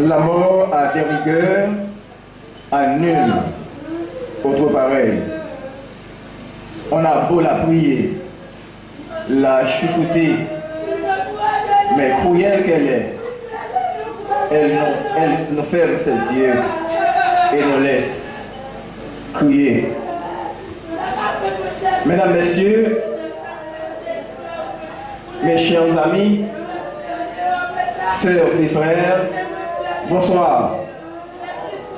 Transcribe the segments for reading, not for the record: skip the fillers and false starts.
La mort a des rigueurs à nul autre pareil. On a beau la prier, la chuchoter, mais cruelle qu'elle est, elle nous ferme ses yeux et nous laisse crier. Mesdames, Messieurs, mes chers amis, sœurs et frères, bonsoir.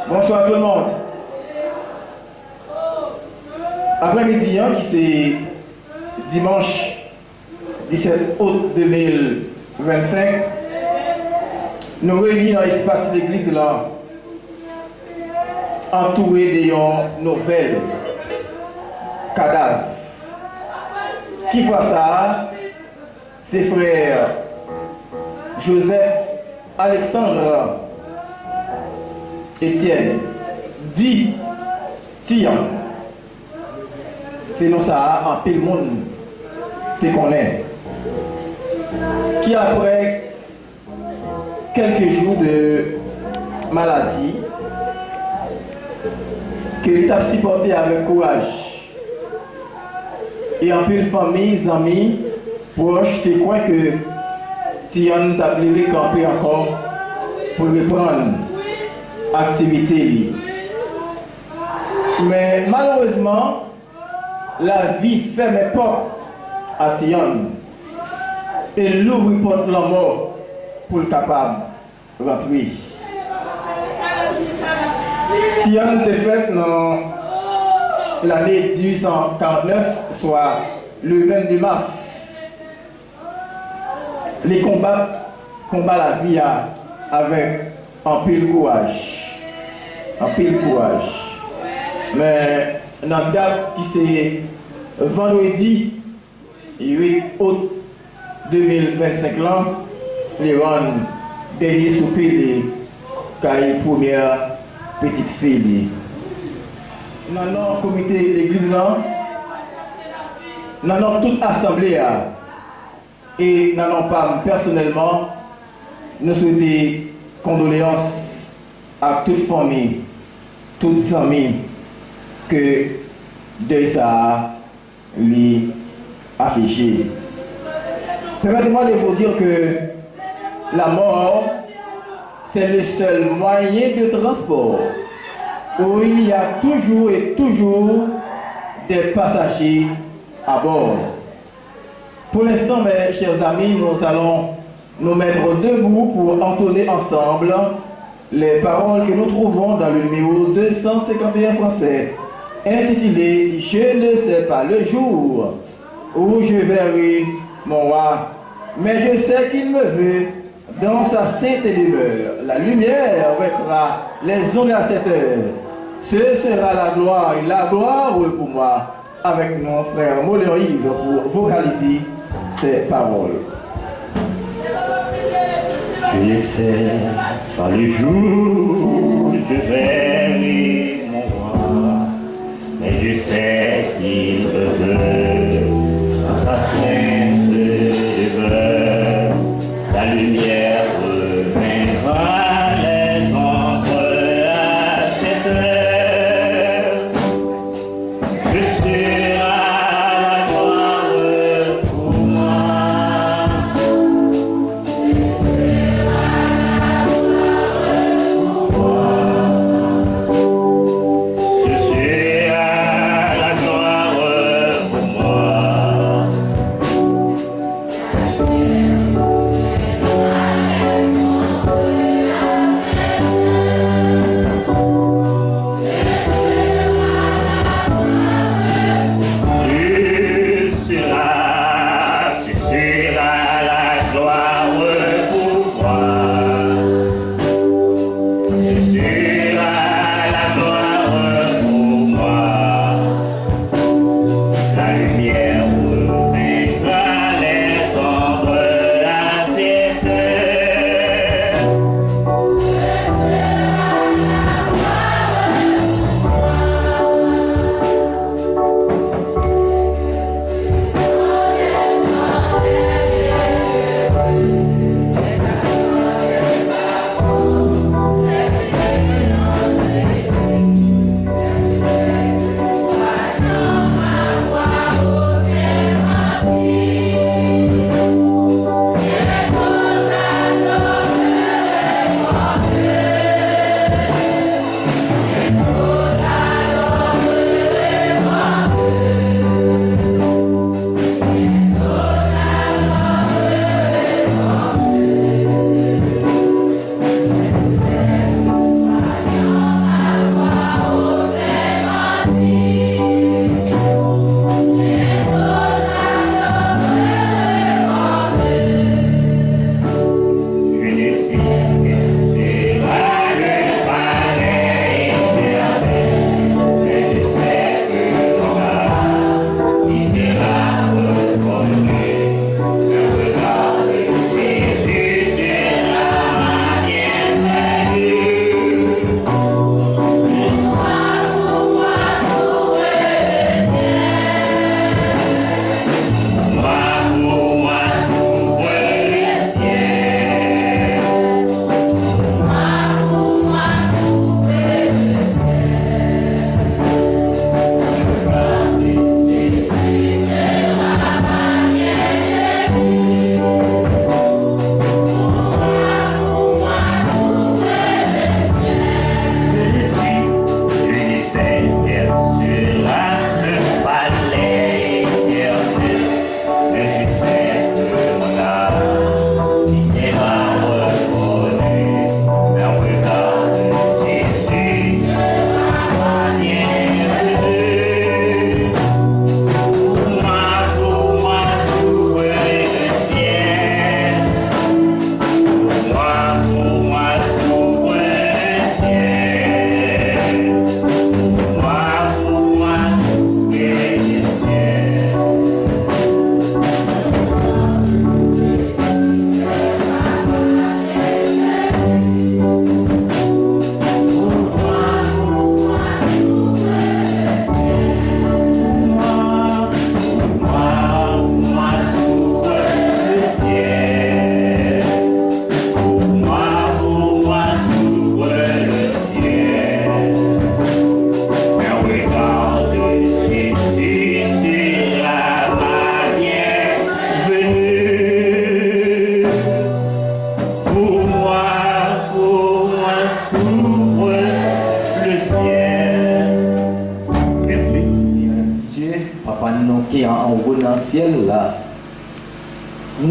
Bonsoir tout le monde. Après-midi, qui c'est dimanche 17 août 2025, nous réunissons dans l'espace de l'église là, entourés de nouvelles cadavres. Qui voit ça? Ses frères Joseph, Alexandre, Étienne, dit Tian. C'est nous ça, en pile monde te connaît. Qui après quelques jours de maladie, que tu as supporté avec courage. Et en pile famille, amis, proches, tu crois que Tian t'a levé camper encore pour reprendre l'activité. Mais malheureusement, la vie ferme les portes à Tian et l'ouvre porte la mort pour le capable de rentrer. Tian était fait dans l'année 1849, soit le 22 mars. Les combat la vie avec un pile courage. Un pile courage. Mais dans la date qui c'est vendredi 8 août 2025 là, les rendre dernier souper de la première petite fille. Dans notre comité de l'église là, dans notre toute assemblée et dans notre part personnellement, nous souhaitons des condoléances à toute famille, toutes amis que de ça les affiché. Permettez-moi de vous dire que la mort, c'est le seul moyen de transport où il y a toujours et toujours des passagers à bord. Pour l'instant, mes chers amis, nous allons nous mettre debout pour entonner ensemble les paroles que nous trouvons dans le numéro 251 français, intitulé « Je ne sais pas le jour où je verrai mon roi, mais je sais qu'il me veut dans sa sainte demeure. La lumière vaincra les ondes à cette heure. Ce sera la gloire pour moi. » Avec mon frère Moléon-Yves pour vocaliser ces paroles. Je ne sais pas le jour où je verrai mon roi, mais je sais qu'il me veut dans sa sainte demeure. La lumière vaincra les ombres à cette heure. Ce sera la gloire pour moi. Ce sera la gloire pour moi.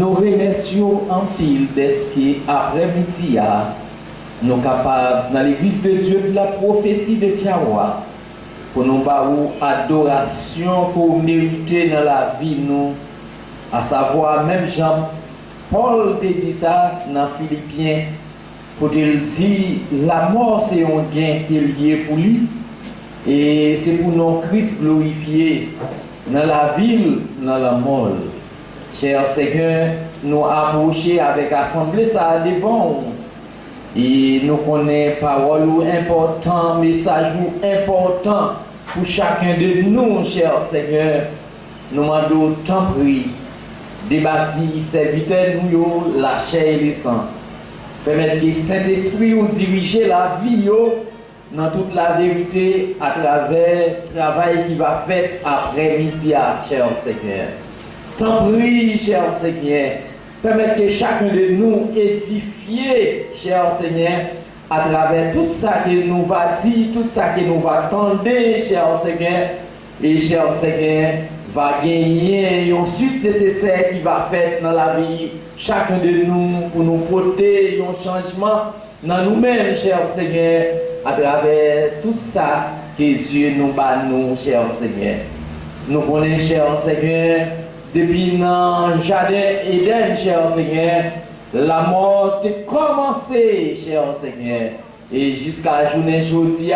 nous remercions en pile d'être après midi, nous sommes capables, dans l'église de Dieu, de la prophétie de Tiawa, pour nous avoir adoration pour mériter dans la vie, nous, à savoir, même Jean-Paul te dit ça dans Philippiens, pour te dire, la mort c'est un gain qui est lié pour lui, et c'est pour nous Christ glorifié dans la ville, dans la mort. Cher Seigneur, nous approcher avec l'assemblée ça devant. Et nous connaissons parole important, message important pour chacun de nous, cher Seigneur. Nous demandons tant pris, débattre, serviteur nous, la chair et le sang. Permettre que Saint-Esprit nous dirige la vie dans toute la vérité à travers le travail qui va faire après midi, cher Seigneur. Tant prie, cher Seigneur, permettre que chacun de nous édifier, cher Seigneur, à travers tout ça que nous va dire, tout ça que nous va tendre, cher Seigneur, et cher Seigneur, va gagner une suite nécessaire qui va faire dans la vie chacun de nous pour nous porter un changement dans nous-mêmes, cher Seigneur, à travers tout ça que Dieu nous bat, nous, cher Seigneur. Nous connaissons, cher Seigneur, depuis dans le jardin Éden, cher Seigneur, la mort a commencé, cher Seigneur. Et jusqu'à la journée aujourd'hui,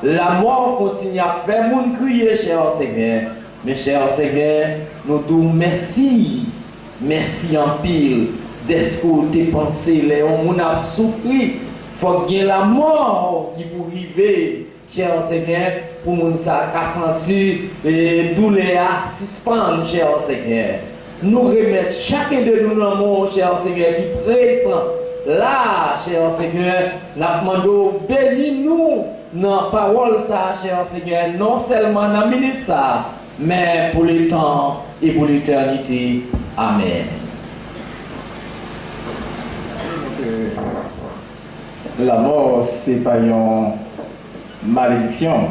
la mort continue à faire mon crier, cher Seigneur. Mais cher Seigneur, nous disons merci. Merci en pile d'être que tes pensées, les hommes ont souffert. Il faut qu'il y ait la mort qui pour arriver, cher Seigneur, pour nous sentir douleur, suspendre, cher Seigneur. Nous remettre chacun de nous dans le monde, cher Seigneur, qui est présent là, cher Seigneur. Nous demandons, bénis-nous dans la parole, ça, cher Seigneur, non seulement dans la minute, ça, mais pour le temps et pour l'éternité. Amen. La mort, c'est pas une malédiction,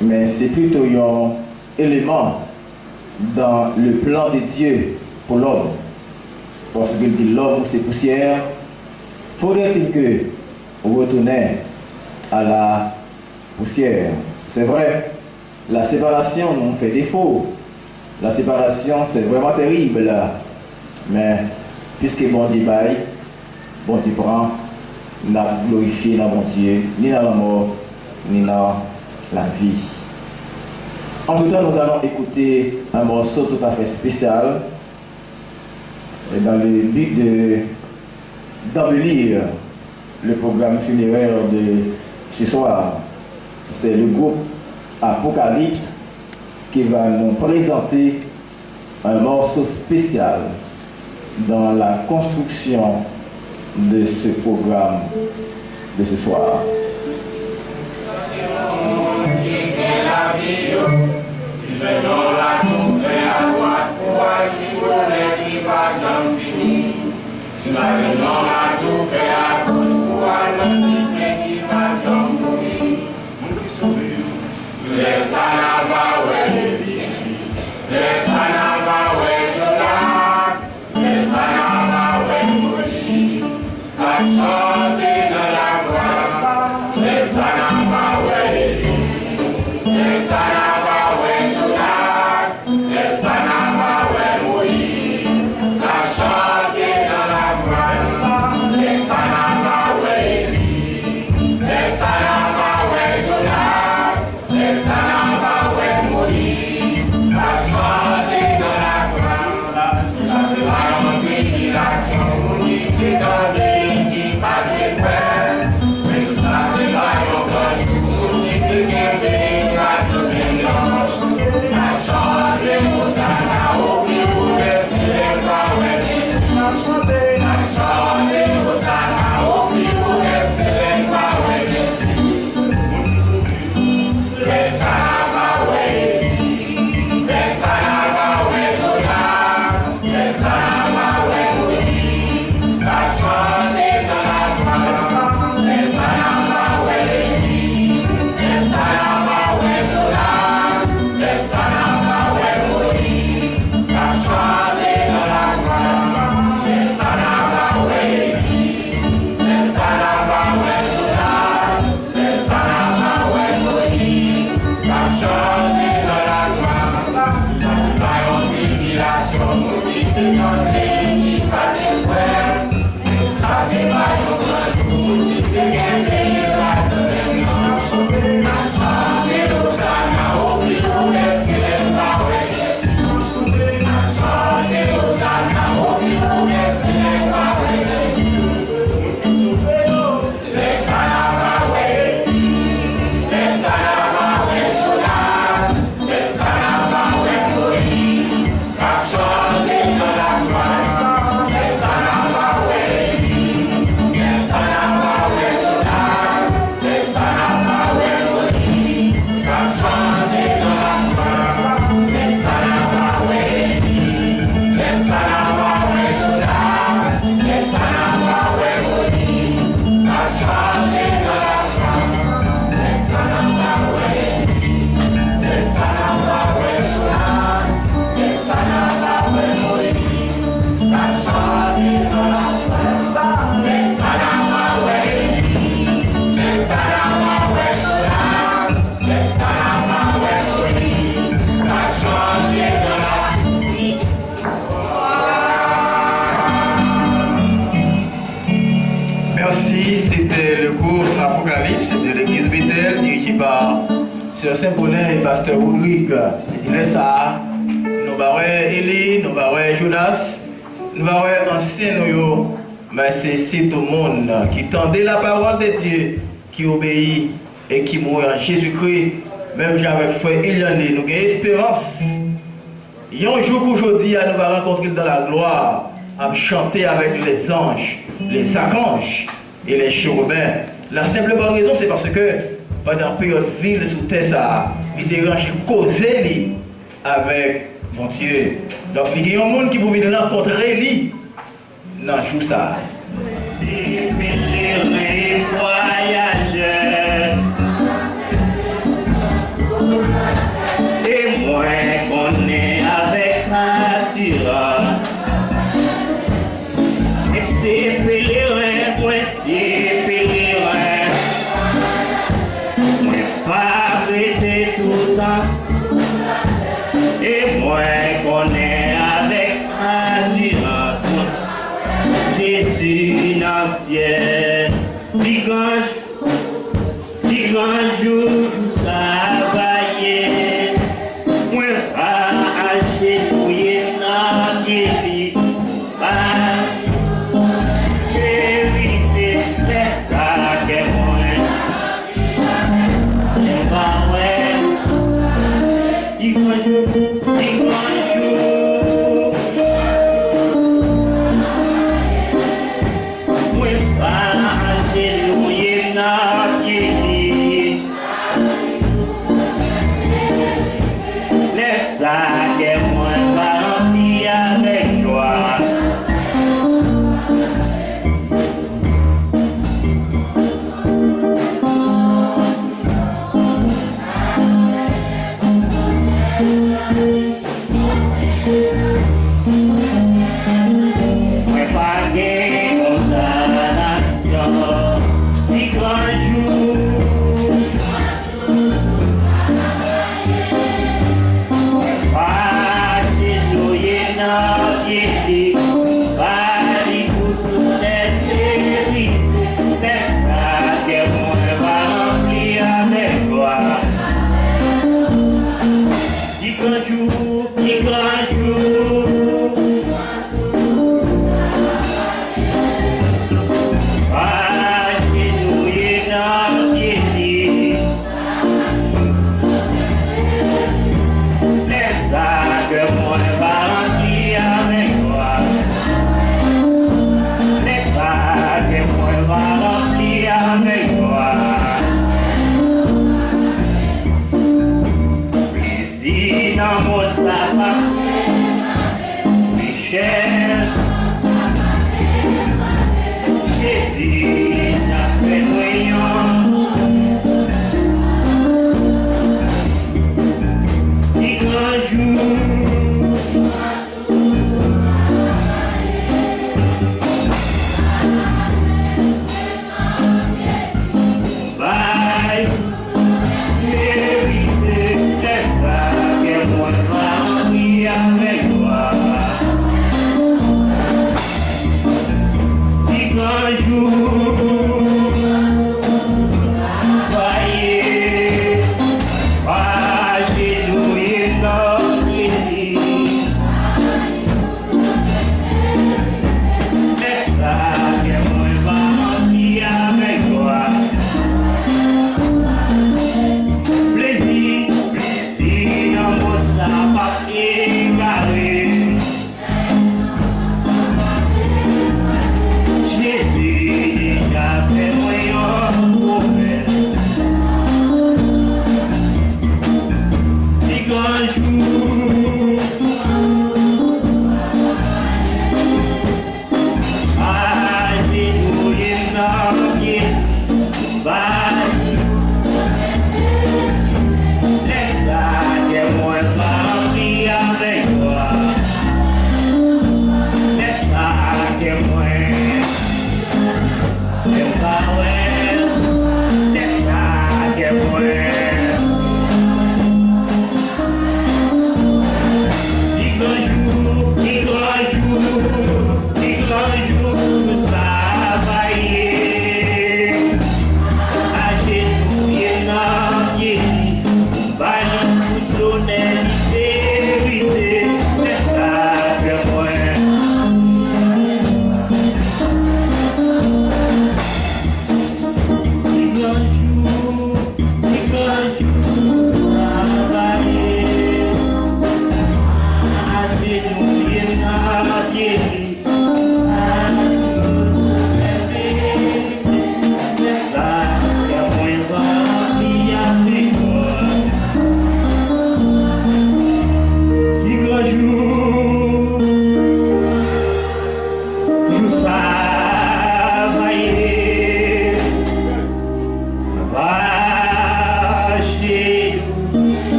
mais c'est plutôt un élément dans le plan de Dieu pour l'homme. Parce qu'il dit l'homme c'est poussière, faudrait-il que vous retournez à la poussière. C'est vrai, la séparation nous fait défaut. La séparation c'est vraiment terrible là. Mais puisque bon Dieu baille, bon Dieu prend, n'a glorifié dans mon Dieu, ni dans la mort, ni dans la vie. En tout cas, nous allons écouter un morceau tout à fait spécial dans le but d'embellir le programme funéraire de ce soir. C'est le groupe Apocalypse qui va nous présenter un morceau spécial dans la construction de ce programme de ce soir. Si venons là, nous fait à droite pour agir pour les qui va jamais finir. Si maintenant là, tout fait à gauche pour aller qui va jamais mourir. Laisse ça n'a pas ouais, laisse ça n'a pas ouais, Jonas. Laisse ça n'a pas ouais, mourir. Qu'à chanter dans la gloire. Laisse ça n'a pas ouais, laisse ça n'a pas ouais, Jonas. Laisse ça n'a pas ouais, Moïse. Qu'à chanter dans la gloire. Laisse ça n'a pas ouais, Élie. Laisse ça n'a pas ouais, Jonas. Laisse ça n'a pas ouais, Moïse. Qu'à chanter dans la gloire. Ça c'est pas une révélation pour lui qui est dans le qui passe de peur. Mais tout ça c'est pas une bonne pour lui qui est dans le la chanter pour ça n'a oublié pour laisser les voix la chanter pour ça n'a oublié pour laisser les voix laisse ça n'a pas ouais laisse ça n'a pas ouais Jonas laisse ça n'a pas ouais la chanter Sœur Saint-Paulin et Pasteur Ulrich. Il est ça. Nous allons Élie, nous allons Jonas, nous allons ancien nous, mais c'est tout le monde qui tendait la parole de Dieu, qui obéit et qui mourit en Jésus-Christ. Même avec frère Eliane, nous avons espérance. Il y a un jour qu'aujourd'hui, nous allons rencontrer dans la gloire, à chanter avec les anges, les archanges et les chérubins. La simple bonne raison, c'est parce que pendant la période ville sous terre, ça, il dérange causer avec mon Dieu. Donc, il y a un monde qui peut venir rencontrer lui dans le jour ça. Si pèlerin voyageur, et moi qu'on est avec assurance, et c'est pèlerin, moi c'est pèlerin, moi pas arrêter tout le temps, et moi qu'on est avec assurance, Jésus l'ancien, du grand jour travailler, moi pas acheter dans l'église, pas éviter les sacs et moi, c'est pas vrai, du grand jour. Alléluia,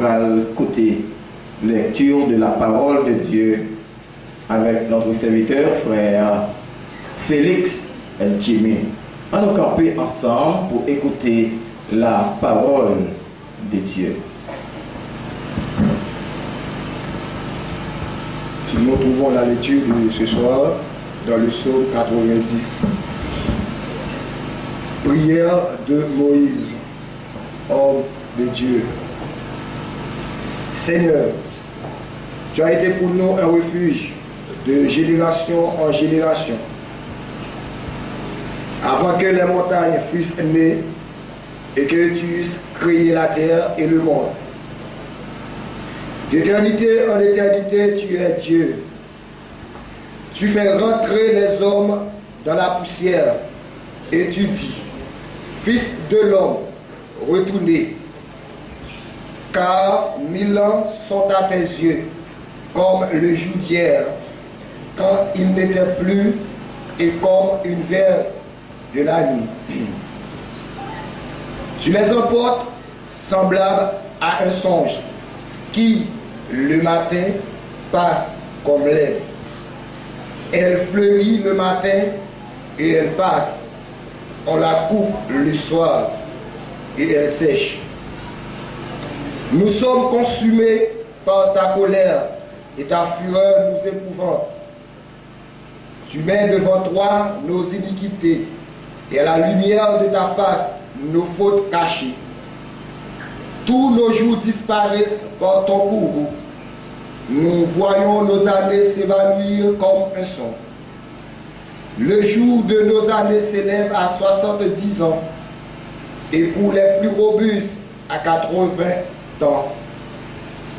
le côté lecture de la parole de Dieu avec notre serviteur, frère Félix Jimmy. On nous camper ensemble pour écouter la parole de Dieu. Nous trouvons la lecture de ce soir dans le psaume 90. Prière de Moïse, homme de Dieu. Seigneur, tu as été pour nous un refuge de génération en génération. Avant que les montagnes fussent nées et que tu eusses créé la terre et le monde. D'éternité en éternité, tu es Dieu. Tu fais rentrer les hommes dans la poussière et tu dis, Fils de l'homme, retournez, car 1000 ans sont à tes yeux, comme le jour d'hier, quand il n'était plus, et comme une verre de la nuit. Tu les emportes semblables à un songe, qui, le matin, passe comme l'herbe. Elle fleurit le matin et elle passe. On la coupe le soir et elle sèche. Nous sommes consumés par ta colère et ta fureur nous épouvante. Tu mets devant toi nos iniquités et à la lumière de ta face nos fautes cachées. Tous nos jours disparaissent par ton courroux. Nous voyons nos années s'évanouir comme un son. Le jour de nos années s'élève à 70 ans et pour les plus robustes à 80 ans.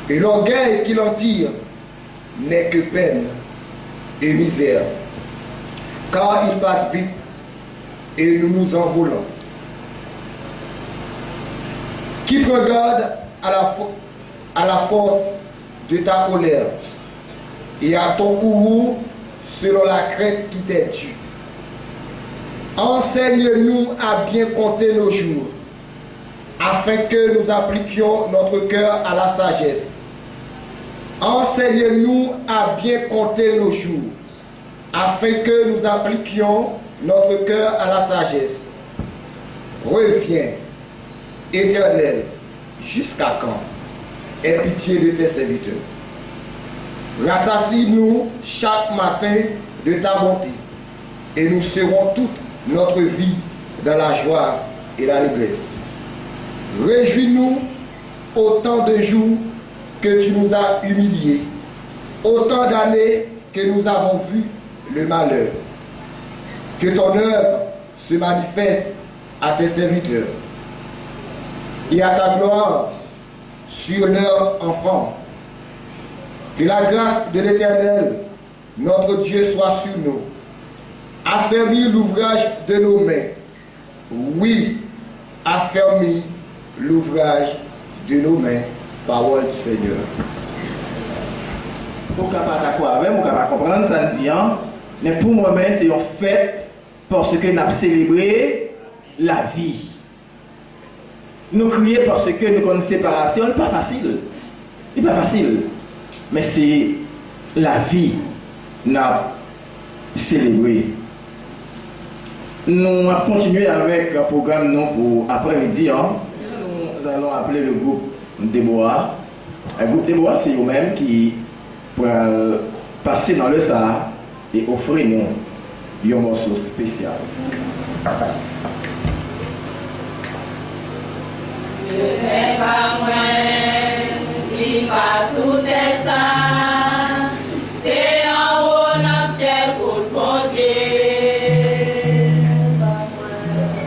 Et l'orgueil qui l'en tire n'est que peine et misère, car il passe vite et nous nous envolons. Qui prend garde à la force de ta colère et à ton courroux selon la crainte qui t'est due. Enseigne-nous à bien compter nos jours, afin que nous appliquions notre cœur à la sagesse. Enseigne-nous à bien compter nos jours, afin que nous appliquions notre cœur à la sagesse. Reviens, Éternel, jusqu'à quand? Aie pitié de tes serviteurs. Rassasie-nous chaque matin de ta bonté, et nous serons toute notre vie dans la joie et la allégresse. Réjouis-nous autant de jours que tu nous as humiliés, autant d'années que nous avons vu le malheur. Que ton œuvre se manifeste à tes serviteurs et à ta gloire sur leurs enfants. Que la grâce de l'Éternel, notre Dieu, soit sur nous. Affermis l'ouvrage de nos mains. Oui, affermis l'ouvrage de nos mains. Parole du Seigneur. Pour capable d'accord avec, pour capable comprendre ça dit, mais pour moi-même c'est une fête parce que nous avons célébré la vie. Nous crions parce que nous avons une séparation, c'est pas facile. C'est pas facile. Mais c'est la vie nous avons célébré. Nous allons continuer avec le programme nous pour après-midi. Nous allons appeler le groupe Débois. Le groupe Débois, c'est eux-mêmes qui pour passer dans le Sahara et offrir nous un morceau spécial. Je vais pas moi, il va sous tes seins, c'est en haut dans ciel pour mon Dieu.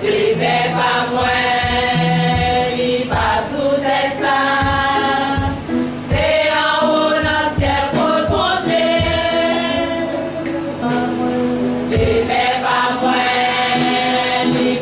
Je vais pas moi, il va sous tes seins, c'est en haut dans ciel pour mon Dieu. Je vais pas moi, il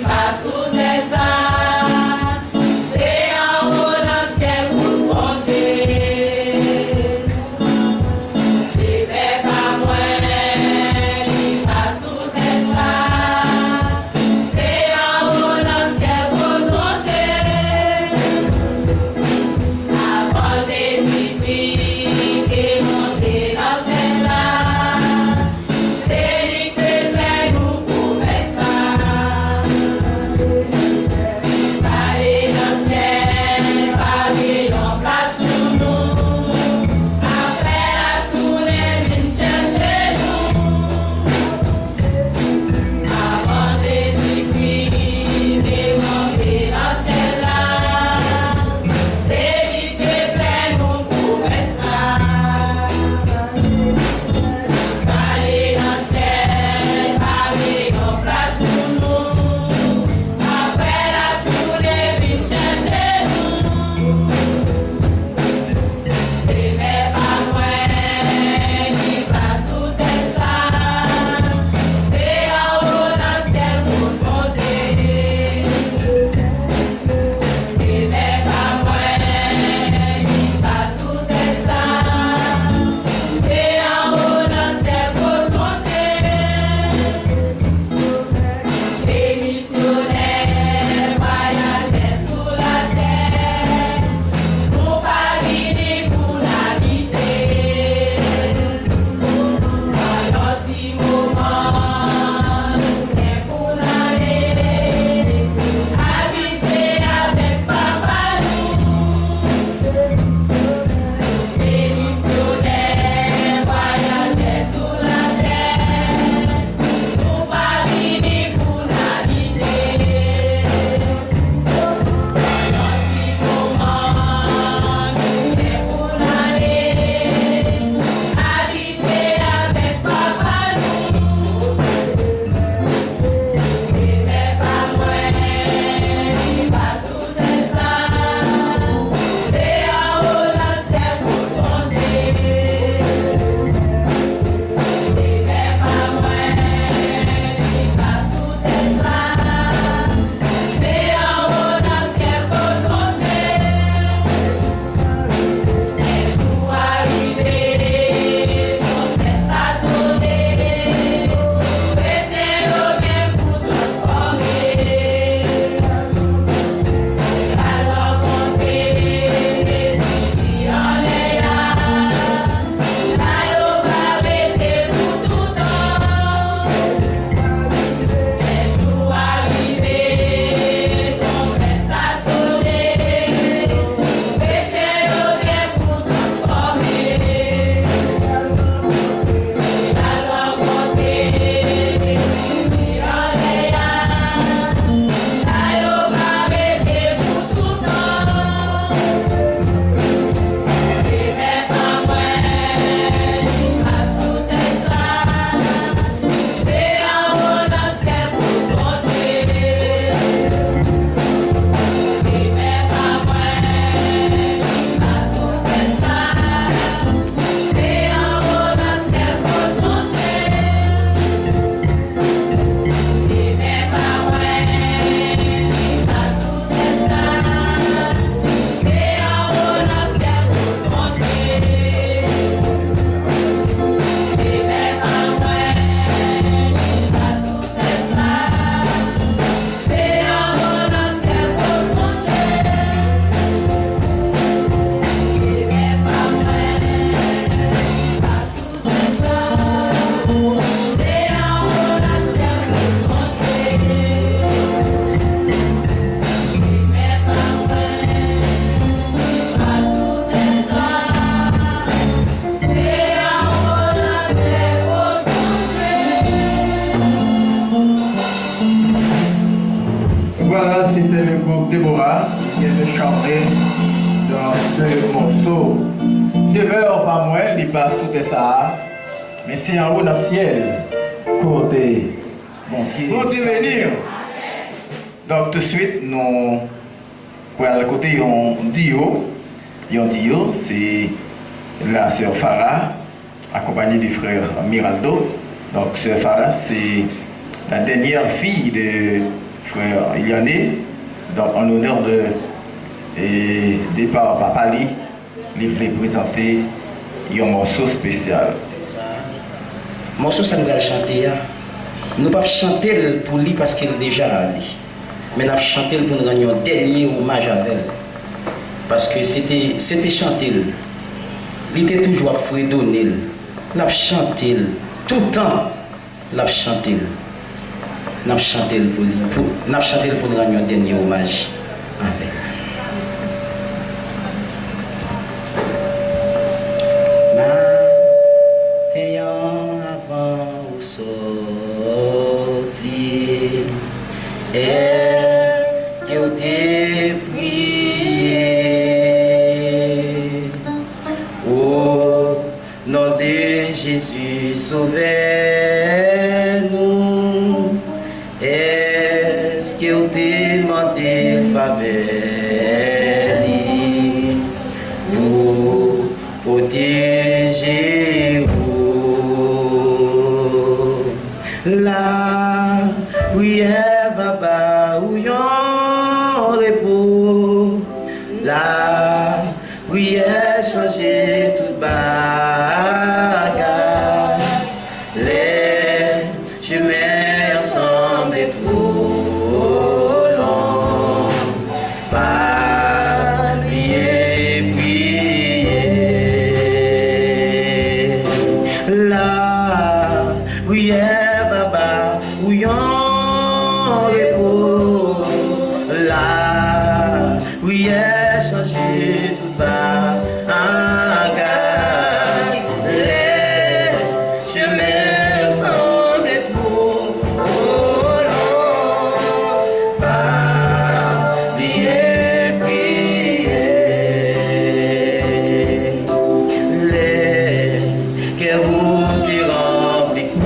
c'était le groupe Déborah qui vient de chanter dans ce morceau. Demeure pas moins, il pas sous tes Sahara, mais c'est en haut dans le ciel, côté bon Dieu. Bon Dieu venir. Donc tout de suite, nous, pour le côté on duo, c'est la sœur Farah, accompagnée du frère Miraldo. Donc sœur Farah, c'est la dernière fille de frère Iliané. Donc en honneur de départ Papali, il voulait présenter un morceau spécial. Morceau ça nous va chanter. Nous ne pouvons pas chanter pour lui parce qu'il est déjà allé. Mais nous avons chanté pour nous rendre un dernier hommage à elle. Parce que c'était chanter. Il était toujours à fredonner. Nous avons chanté tout le temps. Nous avons chanté. Nous avons chanté pour lui. Nous avons chanté pour nous rendre un dernier hommage à elle. Est-ce que t'es prié au nom de Jésus, sauvez-nous. Est-ce que t'es demandé faveur pour protéger la prière va bas où yon repos. La prière changer toute bagarre. Les chemins ensemble est trop long. Pas prier, prier. La prière va bas où yon oui, est changé tout bas. Les chemins semblent être trop longs. Pas prier, prier. Les cœurs qui remplissent.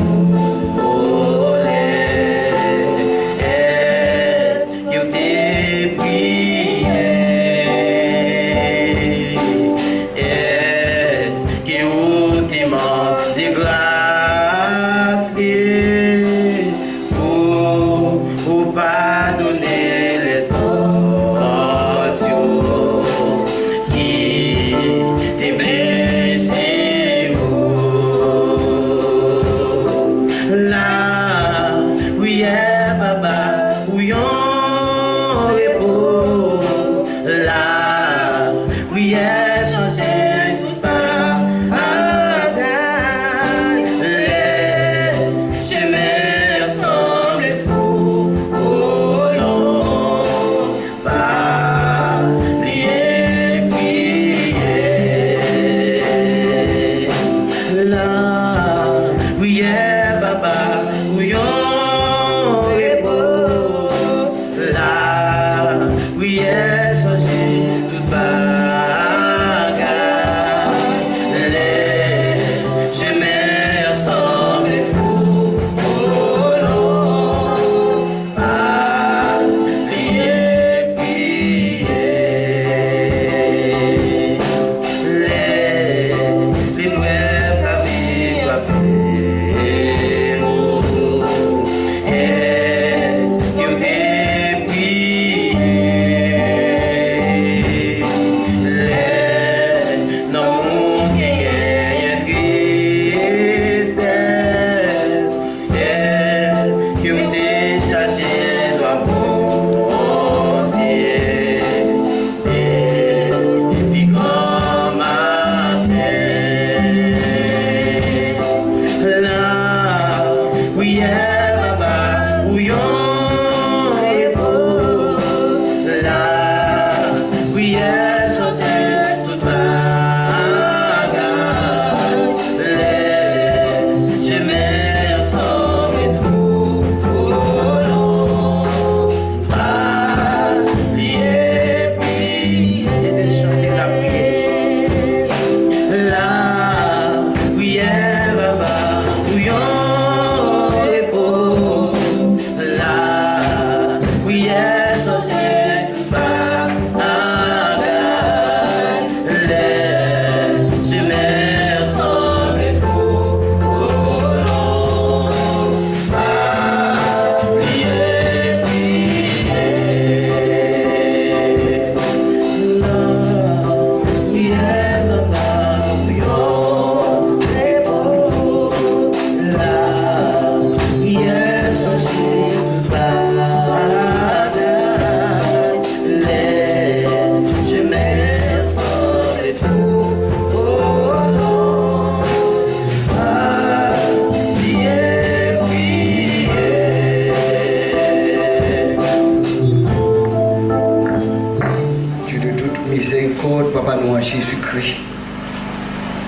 miséricorde, papa, nous en Jésus-Christ.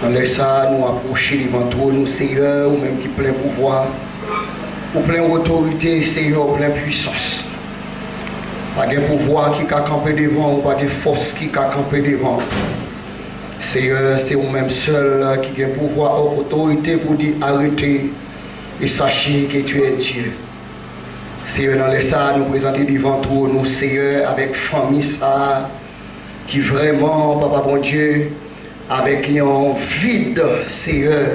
Dans les ça, nous approcher devant toi, nous, Seigneur, ou même qui plein pouvoir, ou plein autorité, Seigneur, ou plein puissance. Pas de pouvoir qui a campé devant, ou pas de force qui a campé devant. Seigneur, c'est vous-même seul qui a pouvoir, autorité pour dire arrêtez et sachez que tu es Dieu. Seigneur, dans les ça, nous présenter devant toi, nous, Seigneur, avec famille ça, qui vraiment, papa bon Dieu, avec un vide, Seigneur.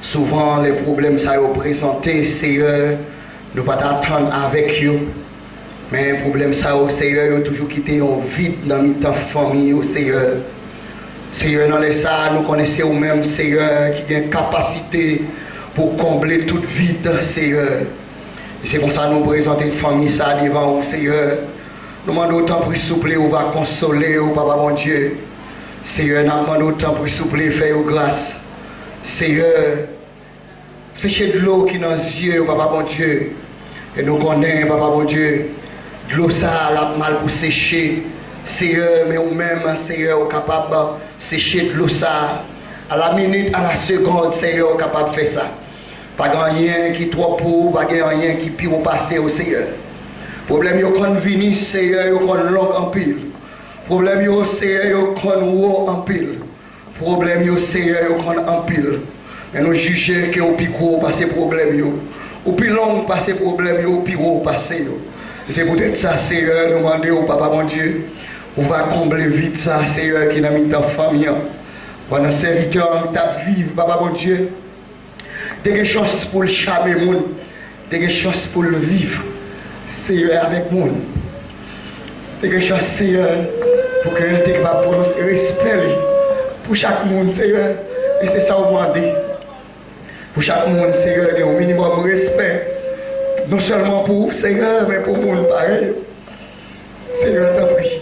Souvent, les problèmes ça ont présenté, Seigneur, nous pas t'attendre avec eux. Mais les problèmes ça, Seigneur, ont toujours quitté un vide dans notre famille, Seigneur. Seigneur, dans les ça, nous connaissons même, Seigneur, qui a une capacité pour combler tout vide, Seigneur. Et c'est comme ça que nous présentons une famille ça devant vous, Seigneur. Nous demandons autant pour souffler, ou va consoler, ou papa mon Dieu. Seigneur, nous demandons autant pour souffler, faire grâce. Seigneur, sécher de l'eau qui est dans les yeux, papa mon Dieu. Et nous connaissons, papa mon Dieu, de l'eau ça, la mal pour sécher. Seigneur, mais nous-mêmes, Seigneur, sommes capables de sécher de l'eau ça. À la minute, à la seconde, Seigneur, sommes capables de faire ça. Pas rien qui est trop pour, pas rien qui peut passer au Seigneur. Problème yo kon vini, Seigneur, yo kon long en pile. Problème yo, Seigneur, yo kon haut en pile. Problème yo, Seigneur, yo kon en pile. Mais nous jugeons que au plus gros passer problème yo. Au plus long passer problème yo, au plus gros passer yo. C'est peut-être ça, Seigneur, nous demandons au Papa mon Dieu, on va combler vite ça, Seigneur, qui n'a mis ta famille. Pendant serviteur, ta vivre, Papa mon Dieu. Des chances pour le charmer monde, des chances pour le vivre. Seigneur, avec nous. Des chances, Seigneur, pour que nous soyons capables de prononcer respect pour chaque monde, Seigneur. Et c'est ça qu'on demande. Pour chaque monde, Seigneur, il y a un minimum de respect. Non seulement pour vous, Seigneur, mais pour le monde pareil. Seigneur, t'en prie.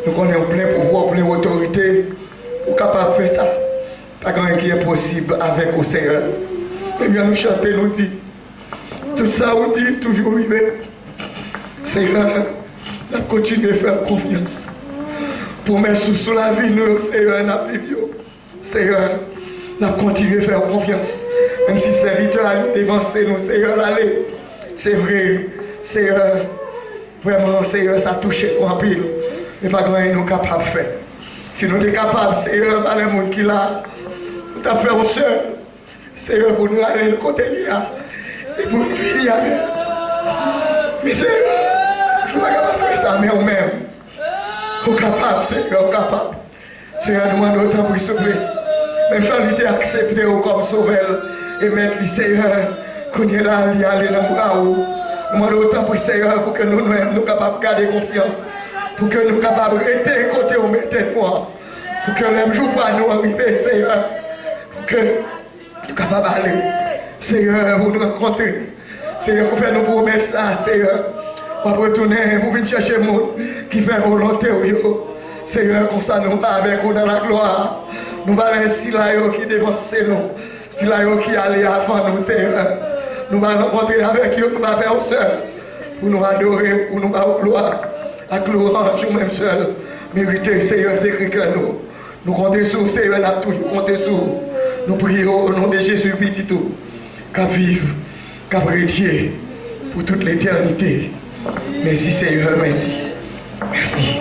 Nous connaissons plein pouvoir, plein autorité pour capable de faire ça. Pas grand qui est possible avec au Seigneur. Et bien nous chanter, nous dit. Tout ça, on dit, toujours arrivé. Seigneur, nous continuons à faire confiance. Pour mettre sous la vie, nous, Seigneur, nous vivons. Seigneur, nous continuons à faire confiance. Même si serviteur a dévancé nous, Seigneur, l'aller. C'est vrai, Seigneur, vraiment, Seigneur, ça a touché nous en pile. Mais pas grand chose nous capables de faire. Si nous sommes capables, Seigneur, par les gens qui là, nous avons fait au seul. Seigneur, pour nous aller le côté là. Et pour nous vivre avec. Mais Seigneur, je ne suis pas capable de faire ça, mais nous-mêmes. Nous sommes capables, Seigneur, nous sommes capables. Seigneur, nous demandons autant pour s'il vous plaît. Même si on était accepté comme sauveur et mettre le Seigneur, qu'on est là, il aller dans le bras. Nous demandons autant pour le Seigneur pour que nous-mêmes nous capables de garder confiance. Pour que nous soyons capables de rester côté où nous mettons moi. Pour que les jours pas nous arriver, Seigneur. Pour que nous soyons capables d'aller. Seigneur, vous nous rencontrer. Seigneur, vous faites nos promesses, Seigneur. On va retourner, vous venez chercher le monde qui fait volonté. Seigneur, comme ça, nous va avec vous dans la gloire. Nous allons ainsi là qui dévance nous. Si là qui allait avant nous, Seigneur. Nous allons rencontrer avec eux, nous allons faire seul. Pour nous adorer, pour nous avoir gloire. À gloire, nous-mêmes seuls. Méritez, Seigneur, c'est écrit que nous. Nous comptons sur, Seigneur, nous avons toujours compté sur. Nous prions au nom de Jésus, petit tout. Qu'à vivre, qu'à briller pour toute l'éternité. Merci, Seigneur, merci. Merci.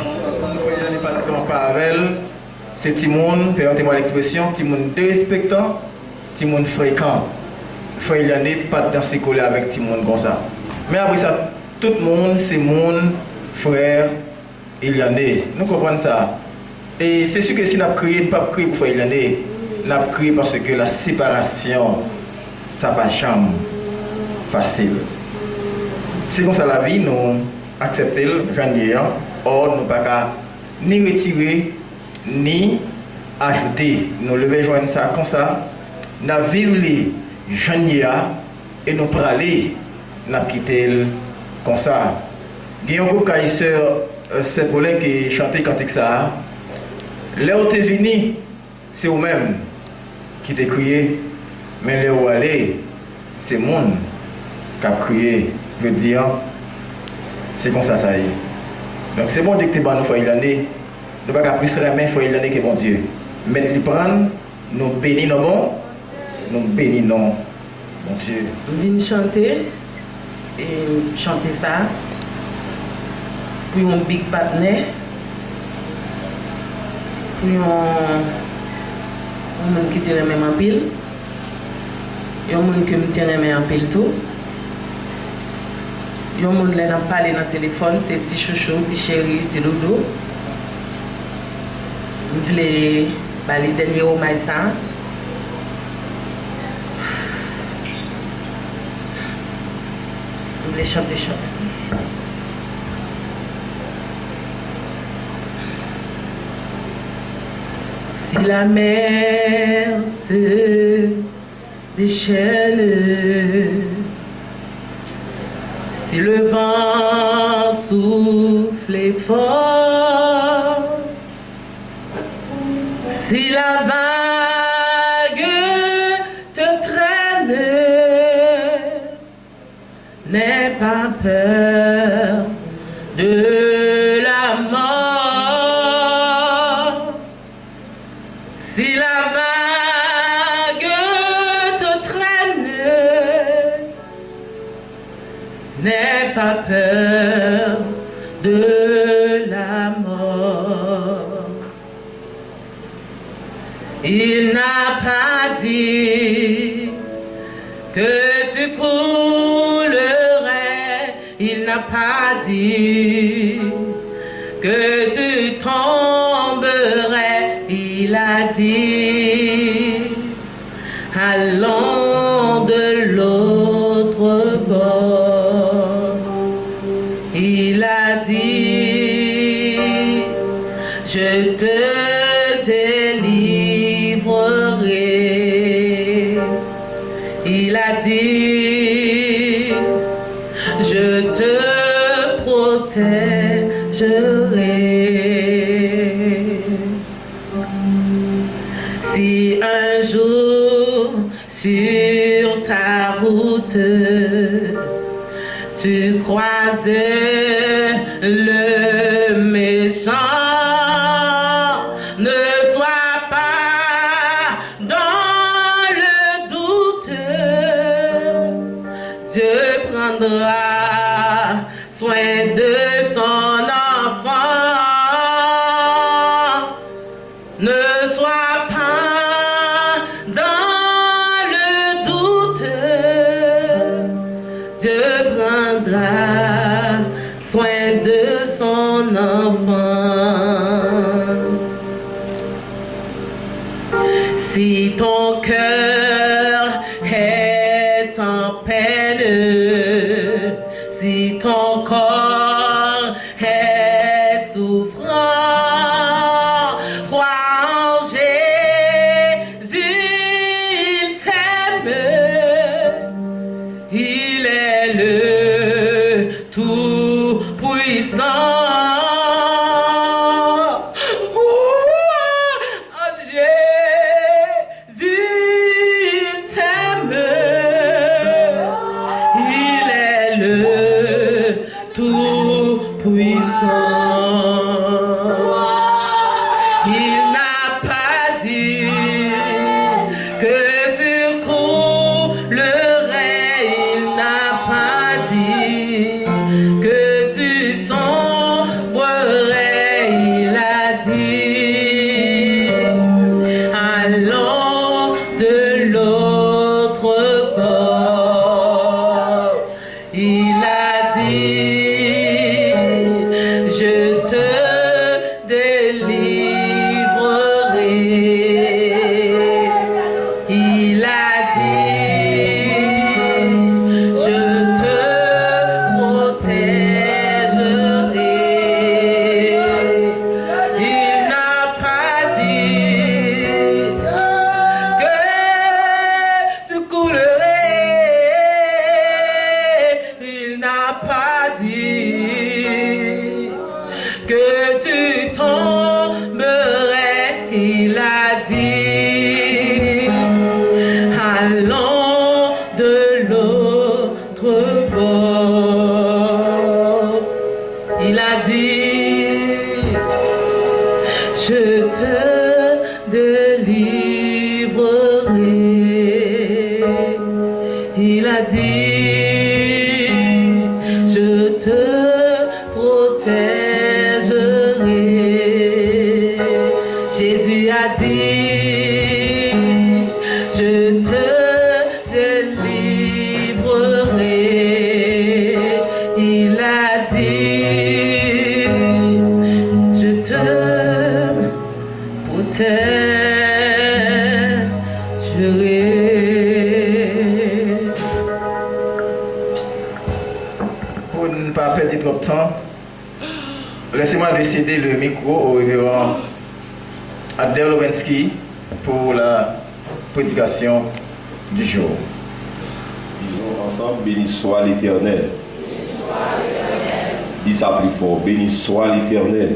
C'est Timon, permettez-moi l'expression, Timon dérespectant, Timon fréquent. Frère Eliane, pas dans ces collègues avec Timon comme ça. Mais après ça, tout le monde, c'est mon frère Eliane. Nous comprenons ça. Et c'est sûr que si nous avons créé, pas créé pour Frère Eliane, nous avons créé parce que la séparation, ça va jamais facile. C'est comme ça la vie, nous acceptons, j'en ai un, or nous ne pouvons pas ni retirer, ni ajouter. Nous lever joindre ça comme ça, nous vivons les j'en ai un, et nous parler, nous quitter comme ça. Il y a un groupe caïsseur, c'est pour les qui chantait cantique ça. Là où tu es venu, c'est vous-même qui t'es crié, mais là où aller, c'est le monde qui a crié. Je veux dire, c'est comme ça, ça y est. Donc c'est bon de que tu es nous faire l'année. nous ne pouvons pas plus remettre, il faut y aller que bon Dieu. Mais nous prendre, nous bénissons, nous bénissons, bon Dieu. Venez chanter, et chanter ça, pour un big partner, pour un monde qui te remet en pile, et un monde qui me remet en pile tout. Il y a un monde qui a parlé dans le téléphone, c'est petit chouchou, petit chéri, petit dodo. Je voulais les derniers hommages ça. Je voulais chanter ça. Si la mer se déchaîne, si le vent souffle fort, si la vague te traîne, n'aie pas peur de la mort. Si la vague te traîne, n'aie pas peur de la mort. Il n'a pas dit que tu coulerais, il n'a pas dit que tu tomberais, il a dit allons de l'autre bord. Il a dit je te délivrerai. Il a dit je te protégerai. Si un jour sur ta route tu croises le méchant, ne sois pas dans le doute. Dieu prendra soin de son enfant. Ne sois pas dans le doute. Dieu prendra soin de son enfant. Si ton cœur est en peine, si ton corps est souffrant, crois en Jésus, il t'aime. Il est le Tout-Puissant. Il a dit, je te je te délivrerai. Il a dit, je te protégerai. Jésus a dit, je te délivrerai. Il a dit, je te protégerai. Pour ne pas perdre trop de temps, laissez-moi de céder le micro au révérend Adel Lowensky pour la prédication du jour. Disons ensemble, béni soit l'Éternel. Dis ça plus fort, béni soit l'Éternel.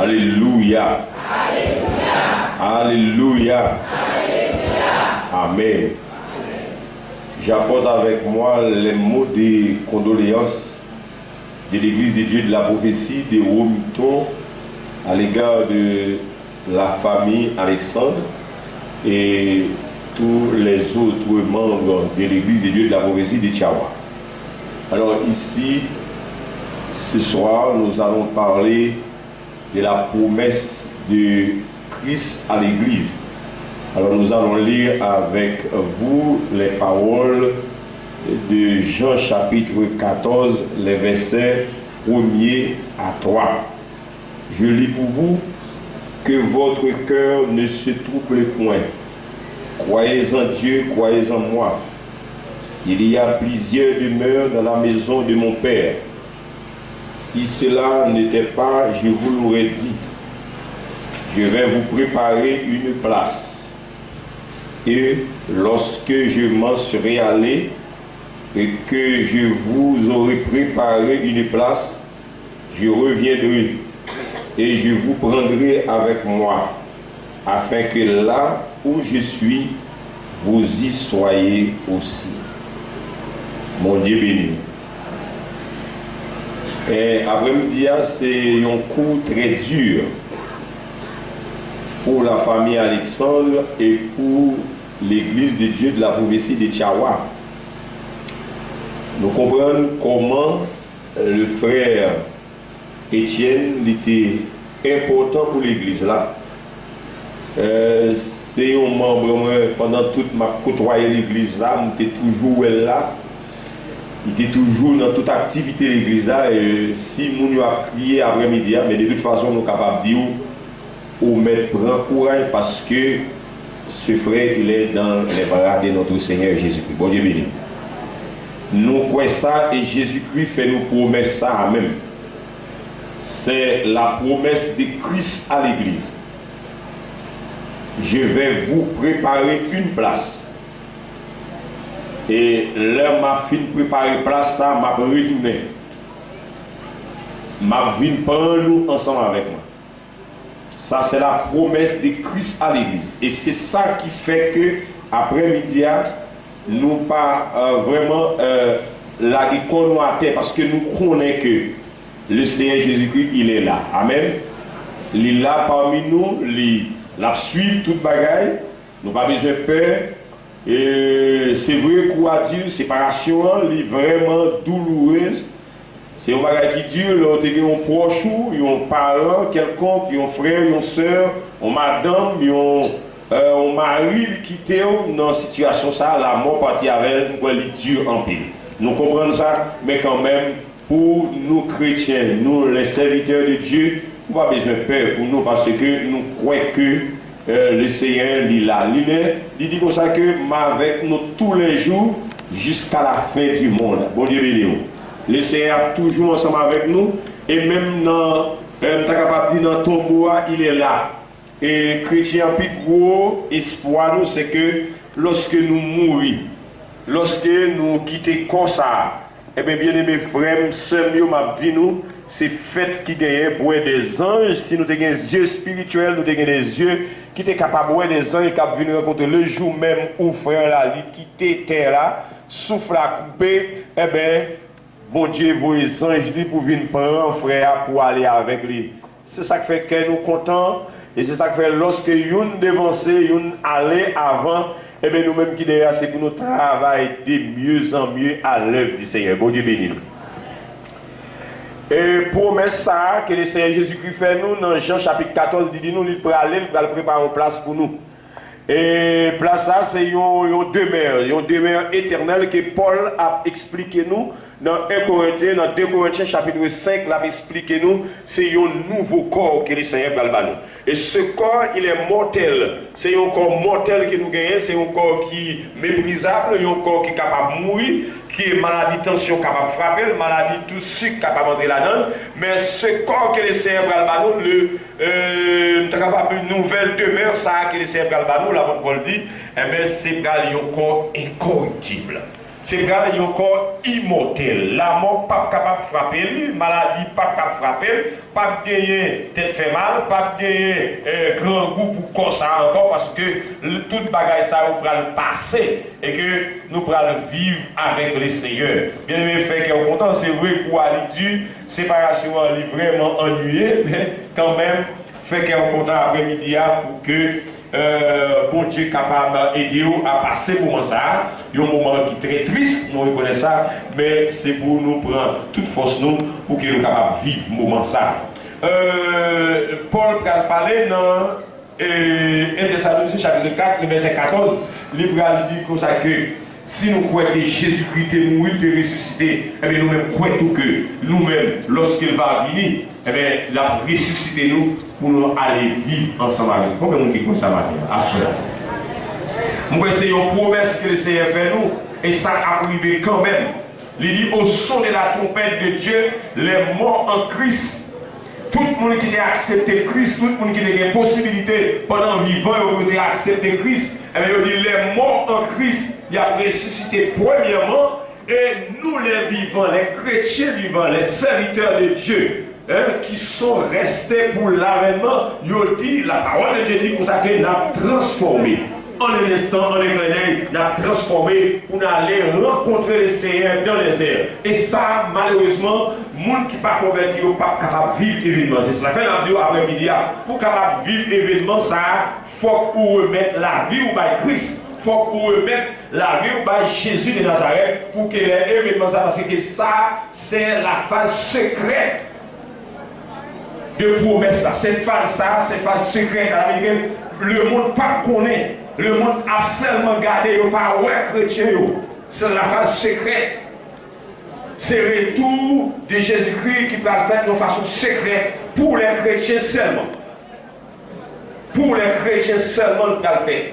Alléluia. Alléluia. Amen. J'apporte avec moi les mots de condoléances de l'Église de Dieu de la prophétie de Romiton à l'égard de la famille Alexandre et tous les autres membres de l'Église de Dieu de la prophétie de Tchawa. Alors ici, ce soir, nous allons parler de la promesse de Christ à l'Église. Alors nous allons lire avec vous les paroles de Jean chapitre 14, les versets 1er à 3. Je lis pour vous: que votre cœur ne se trouble point. Croyez en Dieu, croyez en moi. Il y a plusieurs demeures dans la maison de mon Père. Si cela n'était pas, je vous l'aurais dit. Je vais vous préparer une place. Et lorsque je m'en serai allé et que je vous aurai préparé une place, je reviendrai et je vous prendrai avec moi, afin que là où je suis, vous y soyez aussi. Mon Dieu béni. Et après-midi, c'est un coup très dur pour la famille Alexandre et pour l'Église de Dieu de la prophétie de Tchawa. Nous comprenons comment le frère Étienne était important pour l'Église là. C'est un membre, pendant toute ma côtoyé l'Église là, j'étais toujours là. Il était toujours dans toute activité de l'Église là. Et si nous a crié après-midi, mais de toute façon, nous sommes capables de dire au maître prend courage parce que ce frère, il est dans les bras de notre Seigneur Jésus-Christ. Bon Dieu béni. Nous croyons ça et Jésus-Christ fait nous promesses ça même. C'est la promesse de Christ à l'Église. Je vais vous préparer une place. Et là, ma fille préparer place, ça m'a retourné. Ma vie prend nous ensemble avec moi. Ça, c'est la promesse de Christ à l'Église. Et c'est ça qui fait que, après-midi, nous pas vraiment la nous à terre parce que nous connaissons que le Seigneur Jésus-Christ, il est là. Amen. Il est là parmi nous, il la suit toute bagaille. Nous n'avons pas besoin de peur. Et c'est vrai quoi dire, séparation, elle est vraiment douloureuse. C'est un bagage qui dure, là, tu as un proche, un parent quelconque, un frère, une soeur, une madame, un mari qui quitté dans une situation ça, la mort partie avec elle, elle dure en pile. Nous comprenons ça, mais quand même, pour nous chrétiens, nous les serviteurs de Dieu, nous n'avons pas besoin de peur pour nous parce que nous croyons que le Seigneur il est là. Il dit comme ça que avec nous tous les jours jusqu'à la fin du monde. Bon Dieu béni. Le Seigneur est toujours ensemble avec nous et même dans ton bois, il est là. Et chrétien, le plus gros espoir, c'est que lorsque nous mourons, lorsque nous quittons comme ça, et bien aimés frères, sœurs, m'a dit nous, c'est fait qui gagne pour des anges. Si nous avons des yeux spirituels, nous avons des yeux qui sont capables de voir des anges qui peuvent venir rencontrer le jour même où frère là, il quitte terre là, souffle à couper, eh bien, bon Dieu, vos anges pour venir prendre frère pour aller avec lui. c'est ça qui fait que nous contents, et c'est ça qui fait lorsque nous dévancé, nous aller avant, et bien nous-mêmes qui derrière, c'est que nous travaillons de mieux en mieux à l'œuvre du Seigneur. Bon Dieu béni nous. Et promesse ça que le Seigneur Jésus-Christ fait nous dans Jean chapitre 14, il dit nous, il peut aller, il va préparer une place pour nous. Et place ça, c'est une demeure éternelle que Paul a expliqué nous dans 1 Corinthiens, dans 2 Corinthiens chapitre 5, il a expliqué nous, c'est un nouveau corps que le Seigneur va nous. Et ce corps, il est mortel. C'est un corps mortel que nous gagnons, c'est un corps qui est méprisable, un corps qui est capable de mourir, qui est maladie tension capable de frapper, maladie tout sucre capable d'entrer là-dedans. Mais ce corps que le Seigneur va nous, capable une nouvelle demeure, ça que le Seigneur va nous, l'apôtre Paul dit, c'est un corps incorruptible. C'est un corps immortel. La mort pas capable de frapper, maladie pas capable de frapper, pas de gagner tête fait mal, pas de gagner grand goût pour corps ça encore parce que toute bagaille ça nous va le passer et que nous allons vivre avec le Seigneur. Bien aimé, fait qu'on est content, c'est vrai pour aller dire séparation est vraiment ennuyée, mais quand même, fait qu'on est content après-midi pour que bon Dieu capable d'aider à passer pour moment ça. Il y a un moment qui est très triste, nous reconnaissons ça, mais c'est pour nous prendre toute force nous pour que nous soyons capables de vivre ce moment ça. Paul a parlé dans 1 Thessaloniciens chapitre 4, verset 14, il dit comme ça que si nous croyons que Jésus-Christ est mort, est ressuscité, eh bien nous-mêmes croyons que nous-mêmes, lorsqu'il va venir, eh bien, il a ressuscité nous pour nous aller vivre ensemble avec nous. Combien de monde qui croit ça maintenant? À cela. Moi, c'est une promesse que le Seigneur fait nous, et ça a arrivé quand même. Il dit au son de la trompette de Dieu, les morts en Christ. Tout le monde qui a accepté Christ, tout le monde qui a une possibilité pendant vivant, il a accepté Christ, eh bien, il dit les morts en Christ. Il a ressuscité premièrement, et nous les vivants, les chrétiens vivants, les serviteurs de Dieu, qui sont restés pour l'avènement, nous dit, la parole de Dieu dit pour ça qu'il a transformé. En un instant, en un clin d'œil, il a transformé pour aller rencontrer le Seigneur dans les airs. Et ça, malheureusement, les gens qui ne sont pas convertis ne sont pas capables de vivre l'événement. C'est ça fait la vidéo après-midi. Pour capable vivre l'événement, ça, il faut que vous remettez la vie au bail Christ. Il faut que vous remettez la vie au bail Jésus de Nazareth pour que l'événement, ça, parce que ça, c'est la phase secrète de promesse. Cette phase, ça, c'est phase secrète. Le monde pas connaît. Le monde a seulement gardé par ouais chrétien. C'est la phase secrète. C'est le retour de Jésus-Christ qui va faire de façon secrète pour les chrétiens seulement. Pour les chrétiens seulement, il va le faire.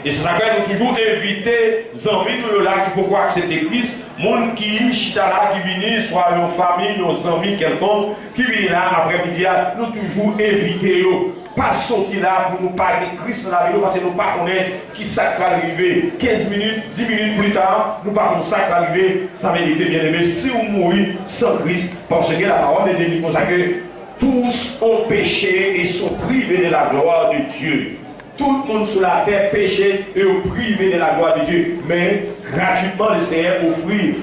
Et c'est ça que nous toujours inviter les amis là qui peuvent accepter Christ, les gens qui sont là, qui viennent, soit nos familles, nos amis, quelqu'un, qui viennent là après-midi, nous toujours inviter eux. Pas sortir là pour nous parler de Christ dans la vidéo parce que nous ne connaissons pas qui ça va arriver. 15 minutes, 10 minutes plus tard, nous ne connaissons pas ça va arriver. Ça veut dire bien aimé, si on mourit sans Christ, parce que la parole de Dieu dit comme ça que tous ont péché et sont privés de la gloire de Dieu. Tout le monde sur la terre péché et est privé de la gloire de Dieu. Mais gratuitement, le Seigneur offre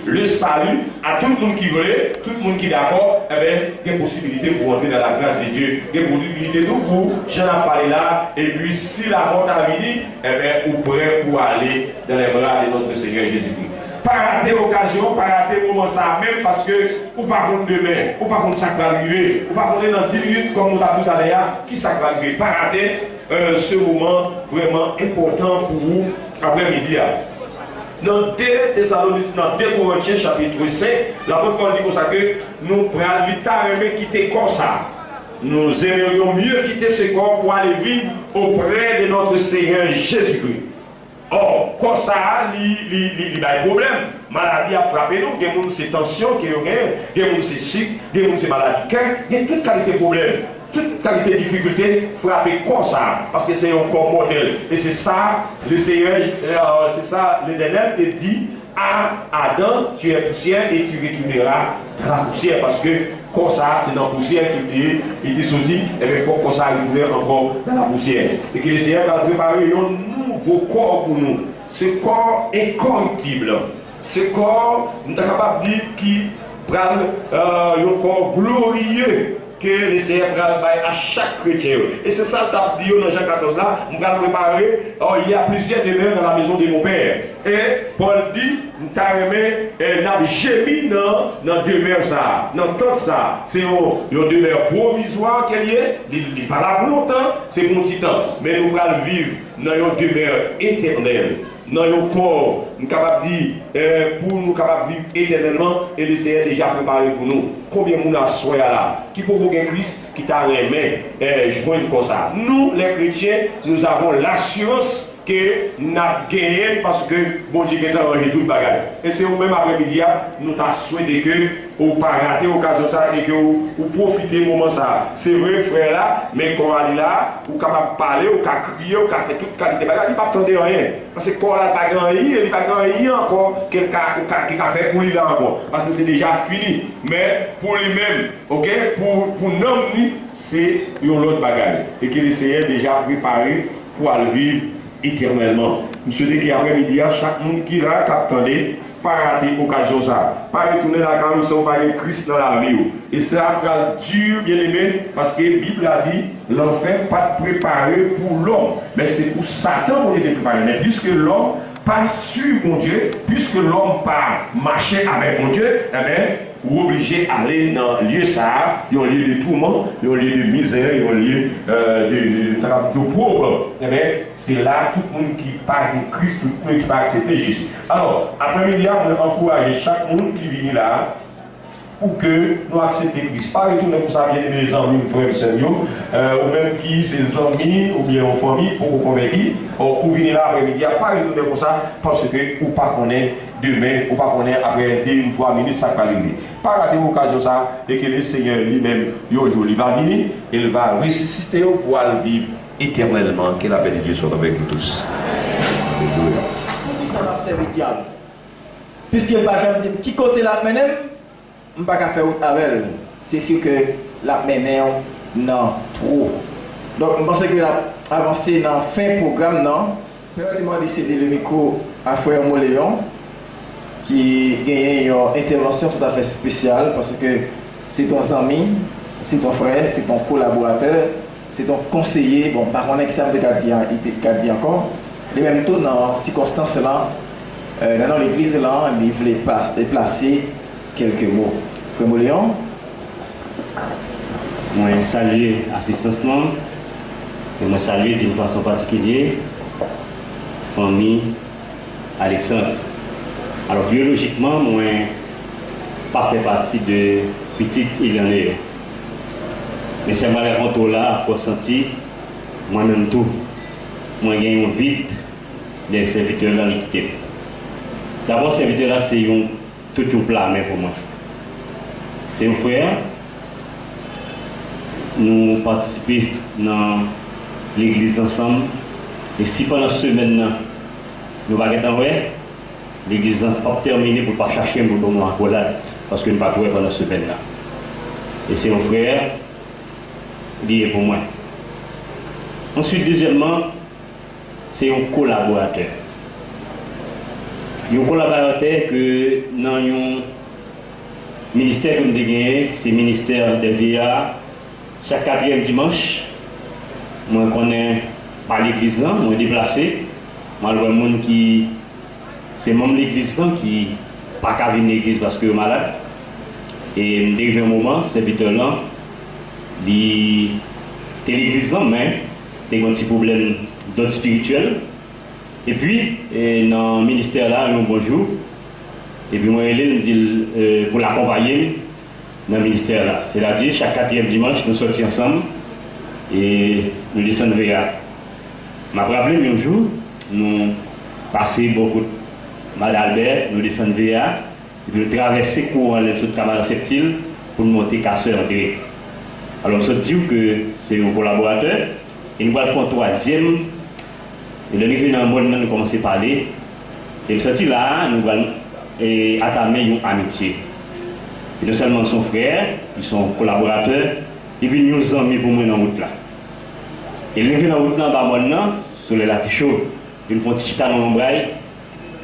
le salut à tout le monde qui veut, tout le monde qui est d'accord, eh bien, il y a des possibilités pour entrer dans la grâce de Dieu. Il y a des possibilités de vous, j'en ai parlé là, et puis si la mort a venu, eh bien, vous prêt pour aller dans les bras de notre Seigneur Jésus-Christ. Pas rater l'occasion, pas rater le moment ça, même parce que, ou pas contre demain, ou pas contre ça qui va arriver, ou pas contre dans 10 minutes, comme nous l'avons tout à l'heure, qui ça va arriver. Pas rater ce moment vraiment important pour vous après-midi. Dans 2 Corinthiens chapitre 5, l'apôtre Paul dit comme ça que nous prenons littéralement quitter comme ça. Nous aimerions mieux quitter ce corps pour aller vivre auprès de notre Seigneur Jésus-Christ. Or, comme ça, il y a des problèmes. Maladie a frappé nous, il y a des gens qui ont tension, il y a des gens qui ont sucre, il y a des gens qui ont maladie de cœur, il y a toute qualité de problème. Toute qualité de difficulté frapper comme ça, parce que c'est un corps mortel. Et c'est ça, le Seigneur, c'est ça, l'Éternel te dit à Adam, tu es poussière et tu retourneras dans la poussière, parce que comme ça, c'est dans la poussière qu'il dit sorti, et bien il faut comme ça arriver encore dans la poussière. Et que le Seigneur va préparer un nouveau corps pour nous. Ce corps incorruptible, ce corps, nous sommes capables de dire, qui prend un corps glorieux. que le Seigneur va à chaque chrétien. Et c'est ça que tu as dit dans Jean 14 là, nous allons préparer, il y a plusieurs demeures dans la maison de mon Père. Et Paul dit, nous avons gémi dans demeure ça, dans tout ça. C'est une demeure provisoire qu'elle est, il n'est pas là pour longtemps, c'est pour un petit temps. Mais nous allons vivre dans une demeure éternelle. Dans nos corps, nous sommes capables de dire, pour nous capables de vivre éternellement, et le Seigneur est déjà préparé pour nous. Combien de monde a soyé là, qui peut gagner Christ, qui t'a remis, joindre comme ça. Nous, les chrétiens, nous avons l'assurance que nous avons gagné parce que bon Dieu a arrangé tout le bagage. Et c'est vous-même après-midi, nous avons souhaité que vous ne pas rater l'occasion de ça et que vous profitez du moment ça. C'est vrai, frère là, mais quand on est là, vous êtes capable de parler, vous pouvez crier, vous pouvez faire toute qualité de bagage, il ne peut pas attendre rien. Parce que quand on n'a pas grand il n'y a pas grand encore quelqu'un qui a fait pour lui là encore. Parce que c'est déjà fini. Mais pour lui-même, ok, pour nous, c'est une autre bagage. Et que le Seigneur déjà préparé pour aller vivre éternellement. Nous souhaitons qu'après-midi, chaque monde qui là, attendait, pas rater l'occasion ça. Pas retourner dans la carrousel, pas de Christ dans la vie. Et ça va dur, bien aimé, parce que la Bible a dit, l'enfer pas préparé pour l'homme. Mais c'est pour Satan qu'on est préparé. Mais puisque l'homme pas sur mon Dieu, puisque l'homme pas marché avec mon Dieu, eh bien, vous obligé d'aller dans le lieu ça, il y a un lieu de tourment, il y a un lieu de misère, il y a un lieu de pauvre. Eh bien, c'est là tout le monde qui parle de Christ, tout le monde qui va accepter Jésus. Alors, après-midi, on va encourager chaque monde qui vient là pour que nous acceptions Christ. Pas retourner pour ça, bien mes amis, frères et sœurs, ou même qui ses amis ou bien en famille pour vous convertir, ou venir là après-midi, pas retourner pour ça parce que vous ne connaissez pas demain, ou pas connaître après 2-3 minutes, ça va arriver. Pas rater l'occasion ça, et que le Seigneur lui-même, il va venir, il va ressusciter pour aller vivre éternellement. Que la paix de Dieu soit avec nous tous. Alléluia. Ça va observer le diable. Puisqu'il va dire qui côté la menem, on ne peut pas faire autre avec. C'est sûr que la menem, non, trop. Donc, je pense que la avancé dans le fin programme, non. Permettez-moi de céder le micro à Frère Moléon, qui a une intervention tout à fait spéciale parce que c'est ton ami, c'est ton frère, c'est ton collaborateur, c'est ton conseiller. Bon, par contre, ça me dit encore. Et même tout dans ces circonstances-là, dans l'église, là, il voulait déplacer quelques mots. Frère Moléon. Moi, saluer l'assistance, et moi, saluer d'une façon particulière, famille Alexandre. Alors, biologiquement, moi, pas fait partie de petite Illinois. Mais c'est malheureusement tout là, il faut sentir, moi-même tout. Moi, j'ai un vide des serviteurs là qui quittent. D'abord, serviteur là, c'est tout un plat pour moi. C'est un frère. Nous participons dans l'église ensemble. Et si pendant ce semaine, nous ne pouvons pas l'église n'a pas terminé pour ne pas chercher un bouton en accolade parce que nous ne pouvons pas pendant ce semaine là. Et c'est un frère lié pour moi. Ensuite, deuxièmement, c'est un collaborateur. Un collaborateur que dans un ministère que nous avons gagné, c'est le ministère des vieillards. Chaque 4e dimanche, moi je connais pas l'église, moi déplacé. Moi je vois des gens qui c'est même l'église qui pas qu'à venir l'église parce que malade. Et dès un moment, ce serviteur-là, il était l'église là, mais il y a un petit problème d'ordre spirituel. Et puis, dans le ministère là, un bonjour. Et puis moi, il me dit pour l'accompagner dans le ministère là. C'est-à-dire, chaque 4e dimanche, nous sortions ensemble et nous descendons vers. Je me rappelle un jour, nous passons beaucoup de Madame Albert, nous descendons vers et puis nous traversons le courant de Camarade Septile pour nous monter Casseur en direct. Alors, nous dit que c'est un collaborateur et nous allons faire un troisième. Et le niveau dans le monde, nous commençons à parler. Et nous là, nous allons attamer une amitié. Et non seulement son frère, ils sont collaborateurs, ils viennent nous amis pour moi dans la route là. Et ils viennent dans la route là, maintenant, sur le lac chaud, ils font un petit chita dans l'ombraille.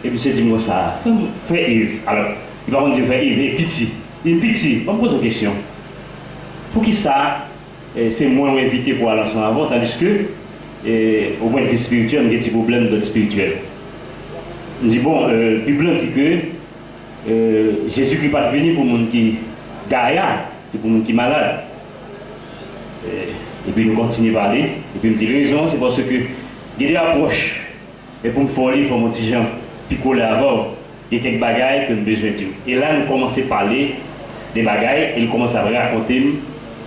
Et puis c'est dit-moi ça, frère Yves. Alors, il va me dire frère Yves, il est petit. Il est petit, on me pose une question. Pour qui ça, c'est moins invité pour aller ensemble avant, tandis que, au point de vue spirituel, il y a des problèmes de spirituel. On dit, bon, la Bible dit que Jésus n'est pas venu pour les gens qui gaillard, c'est pour les gens qui sont malades. Et puis nous continuons à parler. Et puis nous disons raison, c'est parce que il y a des approches. Et pour me faire il faut mon petit Jean picoler avant. Il y a quelques bagailles que nous avons besoin de dire. Et là, nous commençons à parler des bagailles et nous commençons à raconter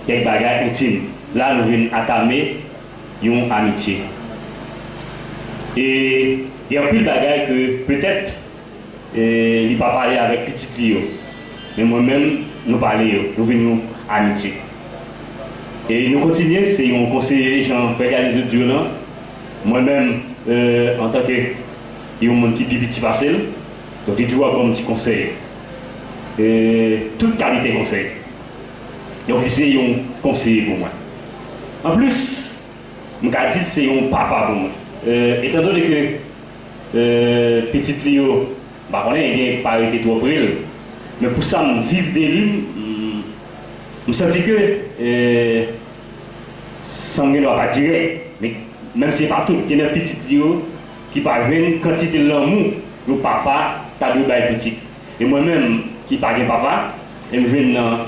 quelques bagailles intimes. Là, nous venons entamer une amitié. Et il y a plus de bagailles que peut-être il ne va pas parler avec petit Lio. Mais moi-même, nous parlons, nous venons amitié. Et nous continuons, c'est un conseiller, Jean-Pierre Dieu là. Moi-même, en tant que monde qui vit petit parcelle, donc il doit comme petit conseiller. Toute qualité conseil. Donc c'est un conseiller pour moi. En plus, je dis que c'est un papa pour moi. Étant donné que petit Léo, on n'a pas été trop près, mais pour ça, je vivre des livres, je me sens que ça ne doit pas tirer. Mais même si c'est pas tout, il y a un petit Léo qui parvient, quand il est l'amour, le papa, tu as deux bails petits. Et moi-même, qui parle papa, et je viens dans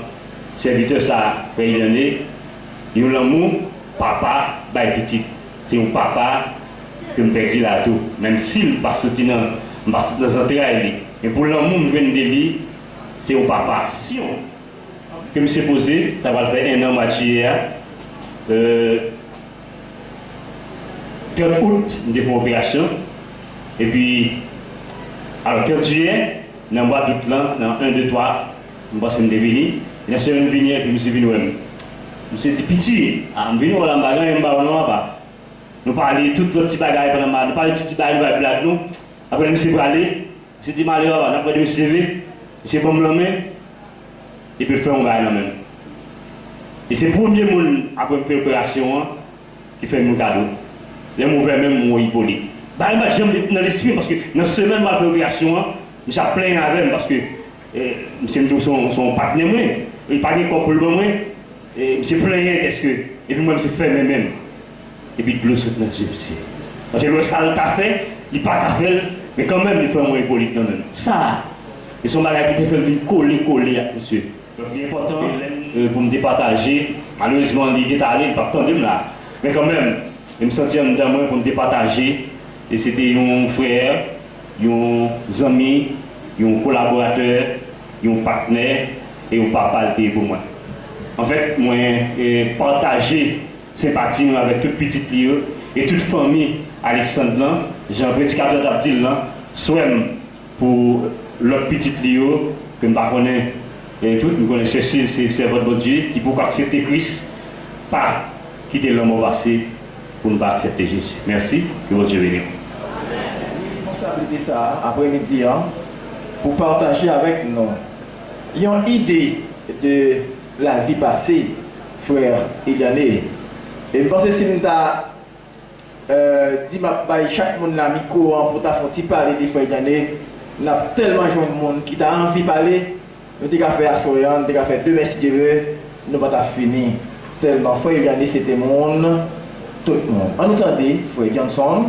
serviteur ça, il y a l'amour, papa, bail petit. C'est un papa que je me dis là tout. Même s'il passe dans les entrailles. Mais pour l'amour, je viens de lui, c'est un papa. Si on, que je me suis posé, ça va faire 1 an moitié. 30 août, je fais opération. Et puis, alors 15 juillet, dans le mois d'août, dans 1, 2, 3, je pense que je suis venu. Et dans la semaine venue, et puis je suis venu. Je me suis dit, petit, je suis venu à la bagarre, je ne pas. Nous parlons tout le petit bagage pendant nous parlons tout le petit bagage nous. Après, je suis parlé, je dit, malé, après, je me suis levé, je suis bon me et puis faire un bagage même. Et c'est le premier monde, après faire l'opération, qui fait mon cadeau. Les mauvais même, mon Hippolyte. J'aime dans l'esprit parce que dans la semaine où je fais l'opération, je suis plein avec parce que je son partenaire, il pas de couple pour moi, je suis plein qu'est-ce que. Et puis moi, je suis fait même. Et puis de l'eau saute dans le yeux. Parce que le sale café, il n'est pas café, mais quand même, il fait un Hippolyte quand même. Ça, et son bagage qui te fait coller, monsieur. Donc il est important pour me départager. Malheureusement, il est allé, il n'est pas attendu là. Mais quand même, je me sentais dans moi pour me départager. Et c'était un frère, un ami, un collaborateur, un partenaire et un papa pour moi. En fait, moi, partager sympathie avec toute petite Léo et toute famille Alexandre, j'ai un prédicateur d'Abdil, soit pour l'autre petite Léo que je ne connais pas, et tout, nous connaissons c'est votre bon Dieu qui pour accepter Christ, pas quitter l'homme au passé pour ne pas accepter Jésus. Merci, que votre Dieu bénisse. Responsabilité ça après-midi pour partager avec nous. Il y a une idée de la vie passée, frère Eliané. Et je pense que si nous avons dit que chaque monde a micro pour parler de frère Eliané, nous avons tellement de monde qui a envie de parler. Nous avons fait à Soyan, nous avons fait 2 messieurs de Dieu, nous n'avons pas fini. Tellement frère Eliané c'était monde, tout le monde. En attendant, frère Johnson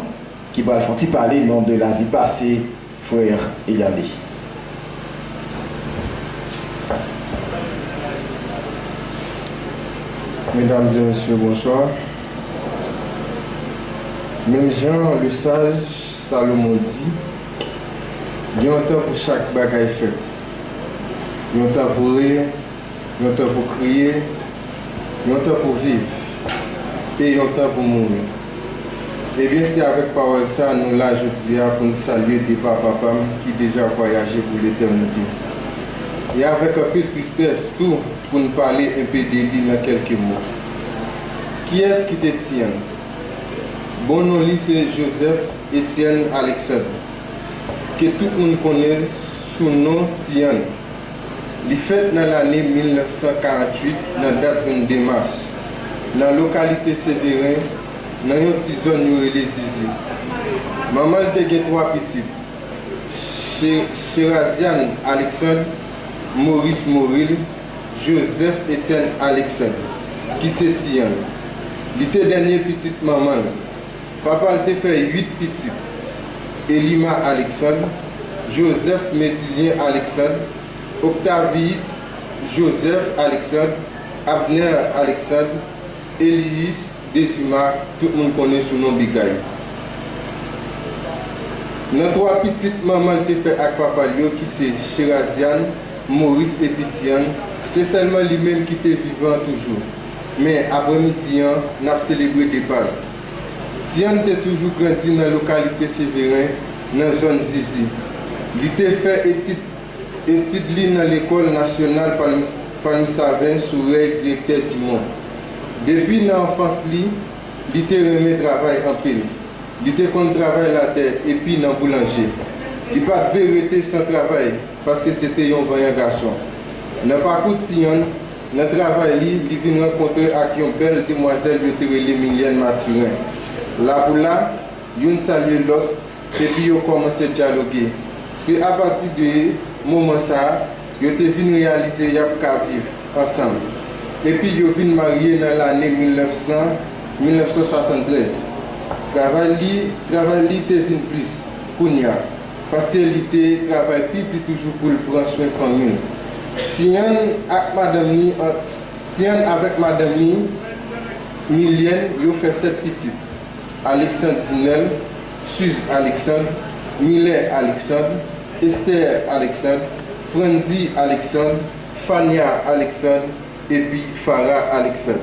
qui va parler nom de la vie passée, frère Eliané. Mesdames et messieurs, bonsoir. Même Jean, le sage Salomon dit, il y a un temps pour chaque bagaille faite. Il y a un temps pour rire, il y a un temps pour crier, il y a un temps pour vivre, et il y a un temps pour mourir. Et bien c'est avec parole ça, nous là je dis pour nous saluer des papa qui déjà voyagé pour l'éternité. Et avec un peu de tristesse, tout pour nous parler un peu de lui dans quelques mots. Qui est-ce qui te tient? Bon nom c'est Joseph Étienne Alexandre, que tout le monde connaît sous le nom Tian. Il fait dans l'année 1948, dans la date 22 mars, dans la localité Sévérin, dans une petite zone où il est Zizi. Maman a 3 petites. Cheraziane Alexandre, Maurice Moril, Joseph Etienne Alexandre, qui c'est Tian. Il était dernier petite maman. Papa il fait 8 petites. Elima Alexandre, Joseph Médilien Alexandre, Octavius Joseph Alexandre, Abner Alexandre, Elias Desima, tout le monde connaît son nom Bigay. Nos 3 petites mamans qui fait avec papa qui c'est Chiraziane, Maurice et Pitian, c'est seulement lui-même qui était vivant toujours. Mais après-midi, on a célébré des balles. Tian était toujours grandi dans la localité Sévérin, dans la zone Zizi. Il était fait études dans l'école nationale Palmi Savin sous le directeur du monde. Depuis l'enfance, il était remis travail en pile. Il était contre travail la terre et puis dans boulanger. Il n'a pas de vérité sans travail parce que c'était un voyant garçon. Dans le parcours de Sion, dans le travail, il vient rencontrer avec une belle demoiselle de Emilienne Mathurin. Là pour là, il salue l'autre et puis il commence à dialoguer. C'est à partir de ce moment ça, ils ont venu réaliser qu'ils vivre ensemble. Et puis ils ont venu marier dans l'année 1973. Travail était venu plus Kounia parce qu'il était travail petit toujours pour prendre soin de la famille. Tian avec madame Milienne, ils ont fait 7 petites. Alexandre Dinel, Suze Alexandre, Miller Alexandre, Esther Alexandre, Frandy Alexandre, Fania Alexandre et puis Farah Alexandre.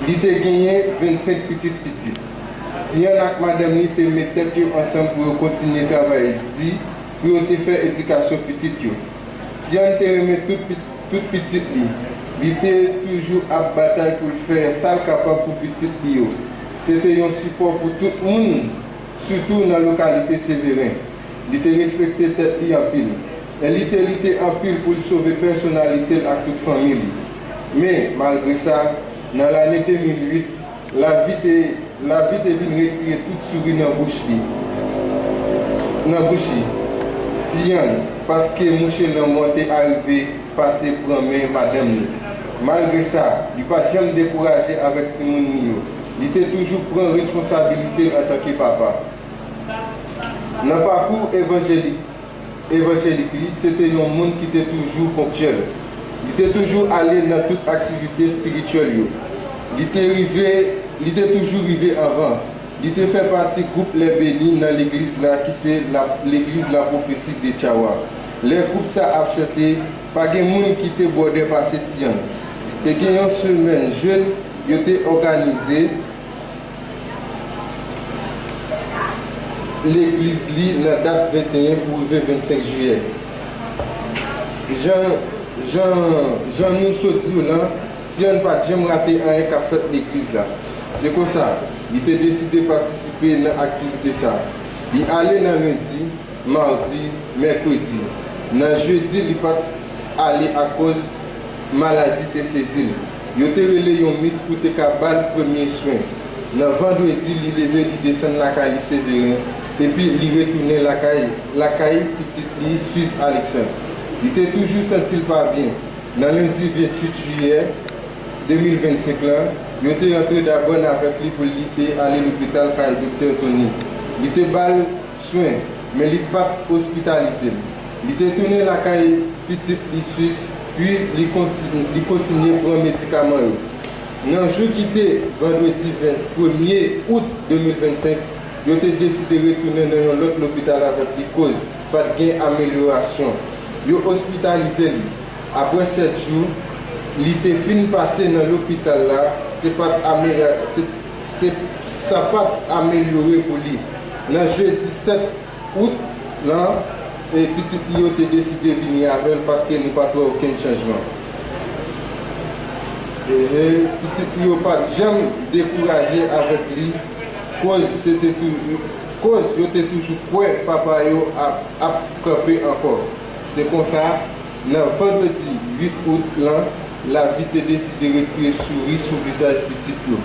Il a gagné 25 petites. Si on a madame ni te mettre ensemble pour continuer à travailler, pour faire éducation petite. Si on te remet toute petite, il était toujours à bataille pour faire ça capable pour petite. C'était un support pour tout le monde, surtout dans la localité Sévérin. Il était respecté tête en pile. Elle était en pile pour sauver la personnalité à toute famille. Mais malgré ça, dans l'année 2008, la vie est venue retirer toute souris dans la bouche. Tian, parce que Mouché Lamont est arrivé passer pour madame. Malgré ça, il n'a pas jamais découragé avec Simon Nio. Il était toujours prendre responsabilité en tant que papa. Dans le parcours évangélique, c'était un monde qui était toujours ponctuel. Il était toujours allé dans toute activité spirituelle. Il était toujours arrivé avant. Il était fait partie du groupe Les Bénis dans l'église là, qui c'est l'église La Prophétie de Tchawa. Les groupes ça a acheté, pas de monde qui était bordé par cette Tian. Et qu'il y a une semaine jeune, il était organisé. L'église lit la date 21 pour le 25 juillet. Jean nous saute là, si on n'a pas jamais raté un qui a fait l'église là. C'est comme ça, il était décidé de participer à l'activité ça. Il allait dans lundi, mardi, mercredi. Dans jeudi, il n'est pas allé à cause de maladie de saisi. Il était relé un miss pour te cabal premier soin. Dans vendredi, il levé, il descend la caille Sévérin. Et puis il retournait la caille petite Suisse Alexandre. Il était toujours senti pas bien. Dans lundi 28 juillet 2025 là, il était rentré d'abord avec lui pour aller à l'hôpital par le docteur Tony. Il était bal soin, mais il n'est pas hospitalisé. Il était tourné la caille petite Suisse, puis il continuait à prendre médicaments. Dans le jour qui était vendredi 1er août 2025, il a décidé de retourner dans l'autre hôpital avec les causes, pas de gain amélioration. Il a hospitalisé lui. Après 7 jours, il était fini passer dans l'hôpital là, ça n'a pas amélioré pour lui. Dans le jeudi 7 août, là, et petit Pio a décidé de venir avec elle parce qu'il n'y a pas aucun changement. Et petit Pio n'a pas jamais découragé avec lui. Cause c'était toujours quoi papa yo a campé encore. C'est comme ça, dans le vendredi 8 août là, la vie a décidé de retirer souris sur le visage petit Pio.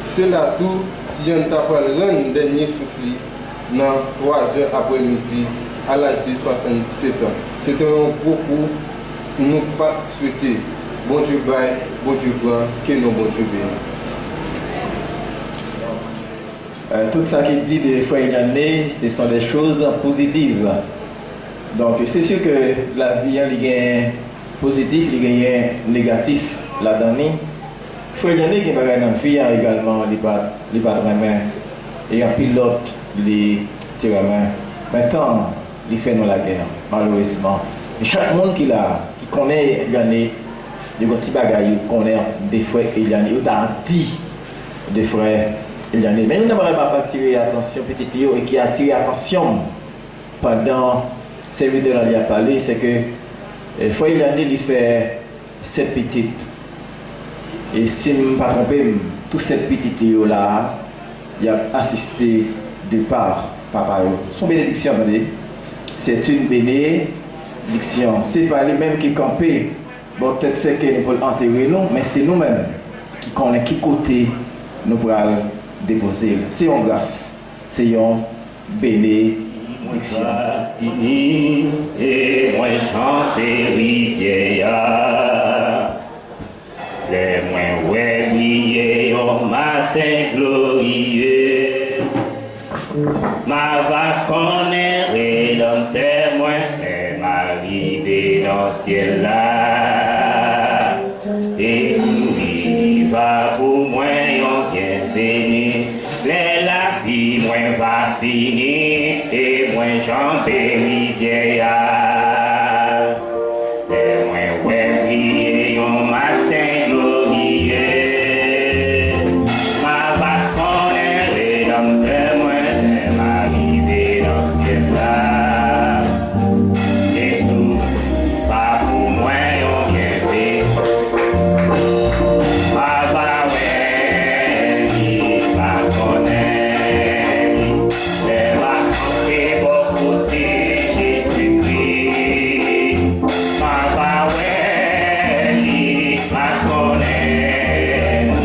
C'est là tout, si on t'a pas le dernier souffle dans 3 heures après-midi à l'âge de 77 ans. C'était un propos nous pas souhaité. bon Dieu bail, bon Dieu prend, que nous bon Dieu bénisse. Tout ça qu'il dit de Frère Yanné, ce sont des choses positives. Donc c'est sûr que la vie, il y a un positif, il y a un négatif là-dedans. Frère Yanné qui va dans la vie également, il pas vraiment. Et un pilote, il est vraiment. Maintenant, il fait nous la guerre, malheureusement. Et chaque monde qui connaît Yanné, il y a des petits bagages, il connaît des frères Yanné, il a dit des frères. Mais nous n'avons pas attiré l'attention petit Pio et qui a attiré l'attention pendant ces vidéos là il a parlé, c'est que Frère Yanné il fait 7 petites. Et si je ne me pas trompé, toutes ces petites là, il a assisté de par papa. Son bénédiction, c'est une bénédiction. C'est pas les mêmes qui campent. Bon, peut-être c'est qu'ils peuvent enterrer nous, mais c'est nous-mêmes qui connaissons qui côté nous pourrons déposer. C'est une grâce, c'est une bénédiction. Et moi chanter vieillard, les moins ouais briller au matin glorieux. Ma va connaître l'homme témoin, et m'arriver dans le ciel là. Et il va pour moi, on vient béni. La vie, moi va finir, et moi j'en bénis vieillard. Et moi ouais briller au matin glorieux. Ma va connaître l'homme témoin, et m'arriver dans ce ciel là. Et tout va pour moi, on vient béni. Ma va ouais, il va connaître. Les vacances et beaucoup de Jésus-Christ. Ma va ouais, il va connaître.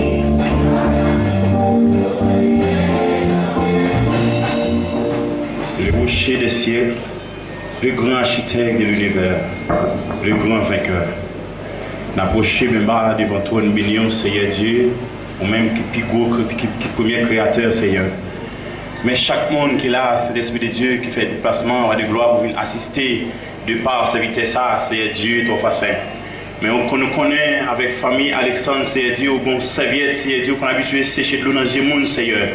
Le rocher des siècles, le grand architecte de l'univers, le grand vainqueur. N'approchez même pas devant toi, nous bénissons Seigneur Dieu, ou même qui premier créateur Seigneur. Mais chaque monde qui est là, c'est l'Esprit de Dieu qui fait déplacement à de gloire pour venir assister de par sa vitesse, Seigneur Dieu, ton face. Mais on nous connaît avec famille Alexandre, Seigneur Dieu, au bon serviette, Seigneur Dieu, qu'on a habitué à sécher de l'eau dans le monde, Seigneur.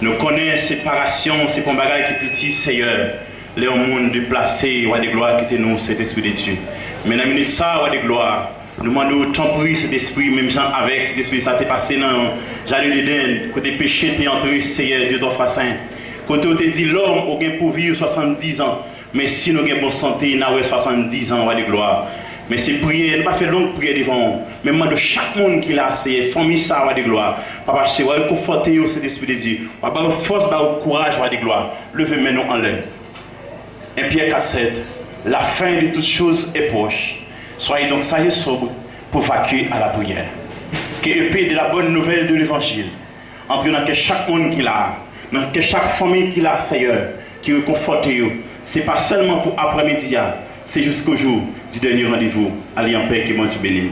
Nous connaissons séparation, c'est pour bagaille qui est petit, Seigneur. Les monde déplacés, ou à des gloires qui étaient nous, cet Esprit de Dieu. Mais dans le ça, ou à des gloires, nous demandons autant pour cet esprit, même gens avec cet esprit, ça t'est passé dans le jardin d'Éden, côté péché, t'es entré, Seigneur Dieu, ton frère saint. Côté où t'es dit, l'homme, au gain pour vivre 70 ans, mais si nous avons bonne santé, nous avons 70 ans, ou à des gloires. Mais c'est prier, ne pas faire longue prière devant, mais de chaque monde qui l'a, c'est famille ça, ou à des gloires. Papa, c'est conforter cet esprit de Dieu, papa, force, courage, ou à des gloires. Levez maintenant en l'air. 1 Pierre 4,7, la fin de toutes choses est proche. Soyez donc sages et sobres pour vaquer à la prière. Que l'épée de la bonne nouvelle de l'évangile entre dans chaque monde qui l'a, dans chaque famille qui l'a, Seigneur, qui réconforte. Ce n'est pas seulement pour après-midi, c'est jusqu'au jour du dernier rendez-vous. Allez en paix, que moi tu bénis.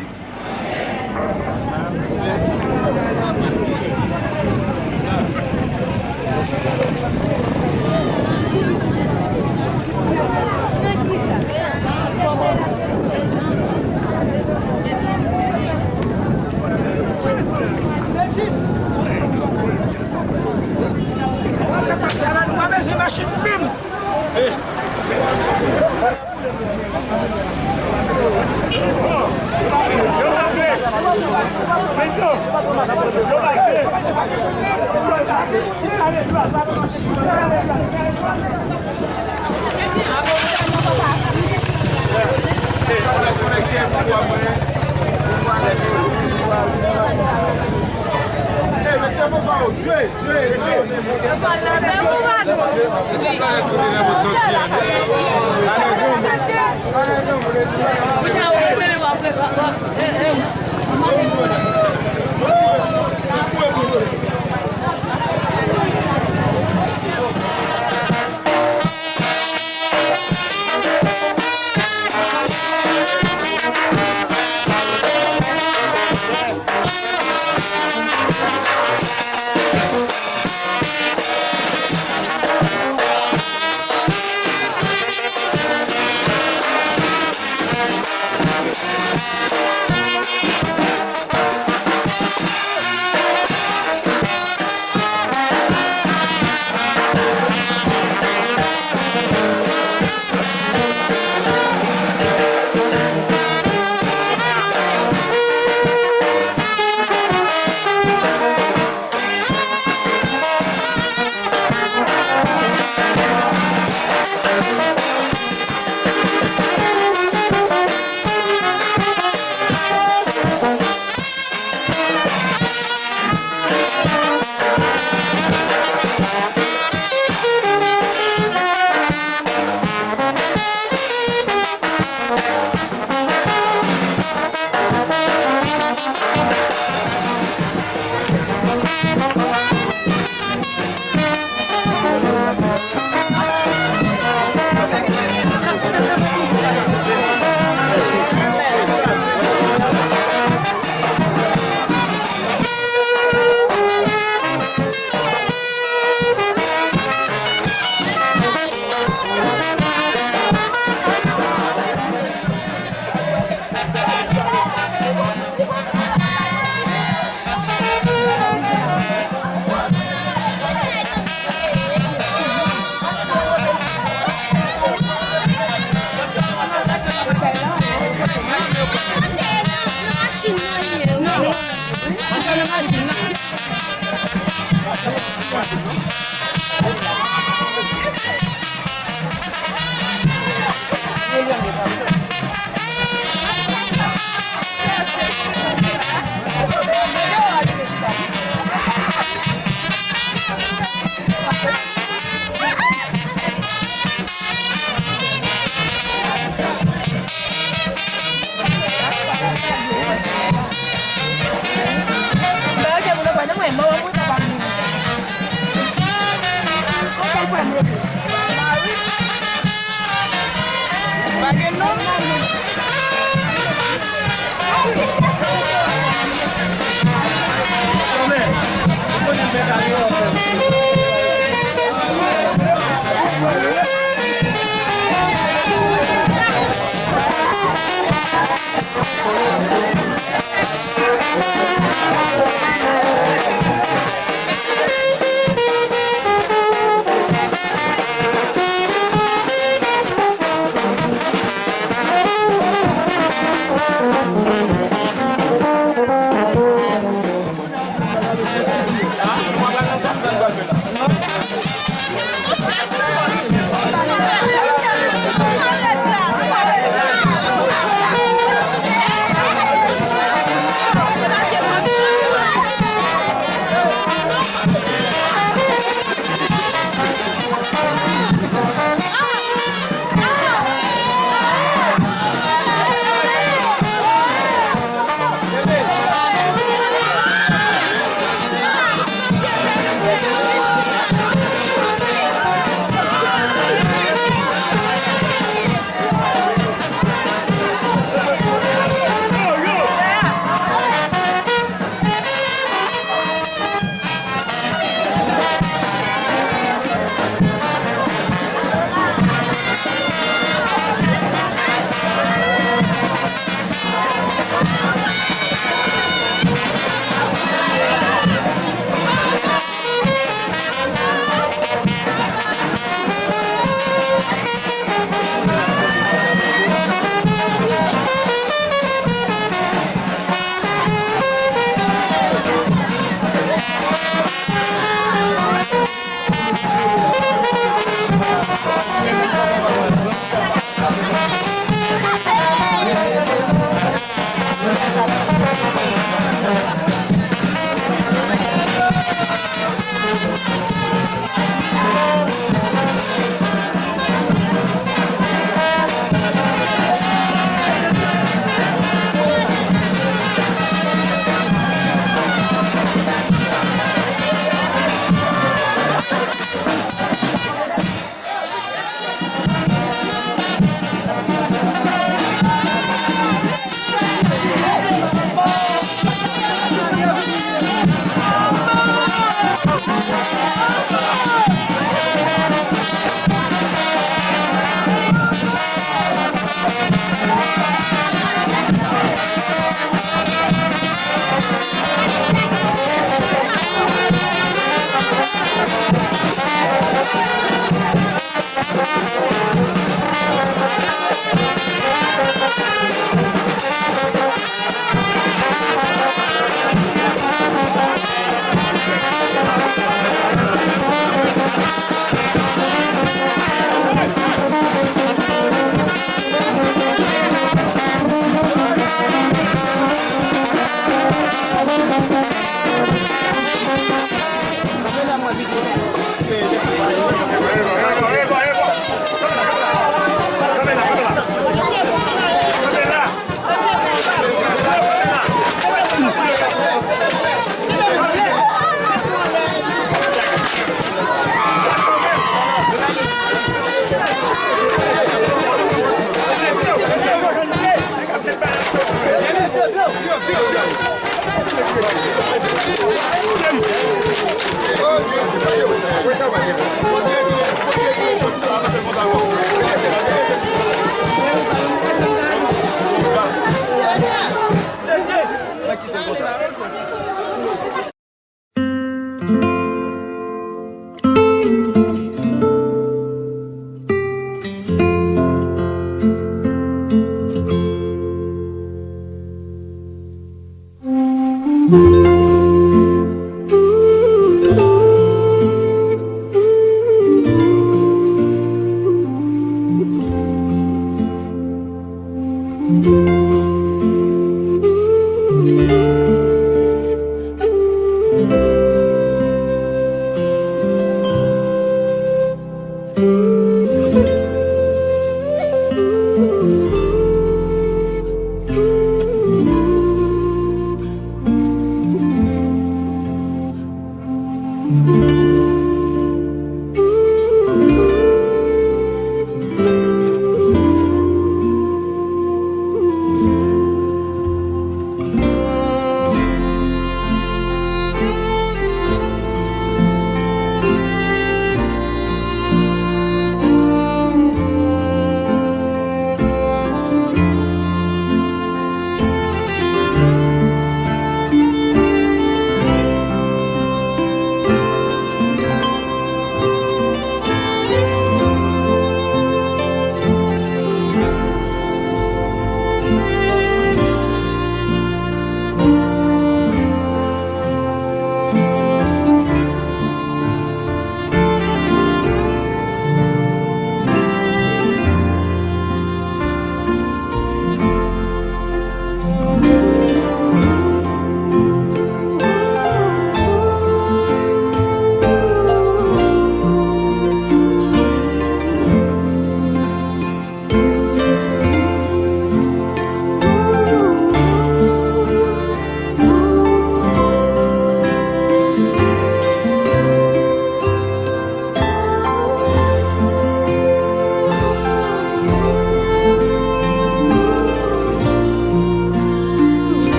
Thank you.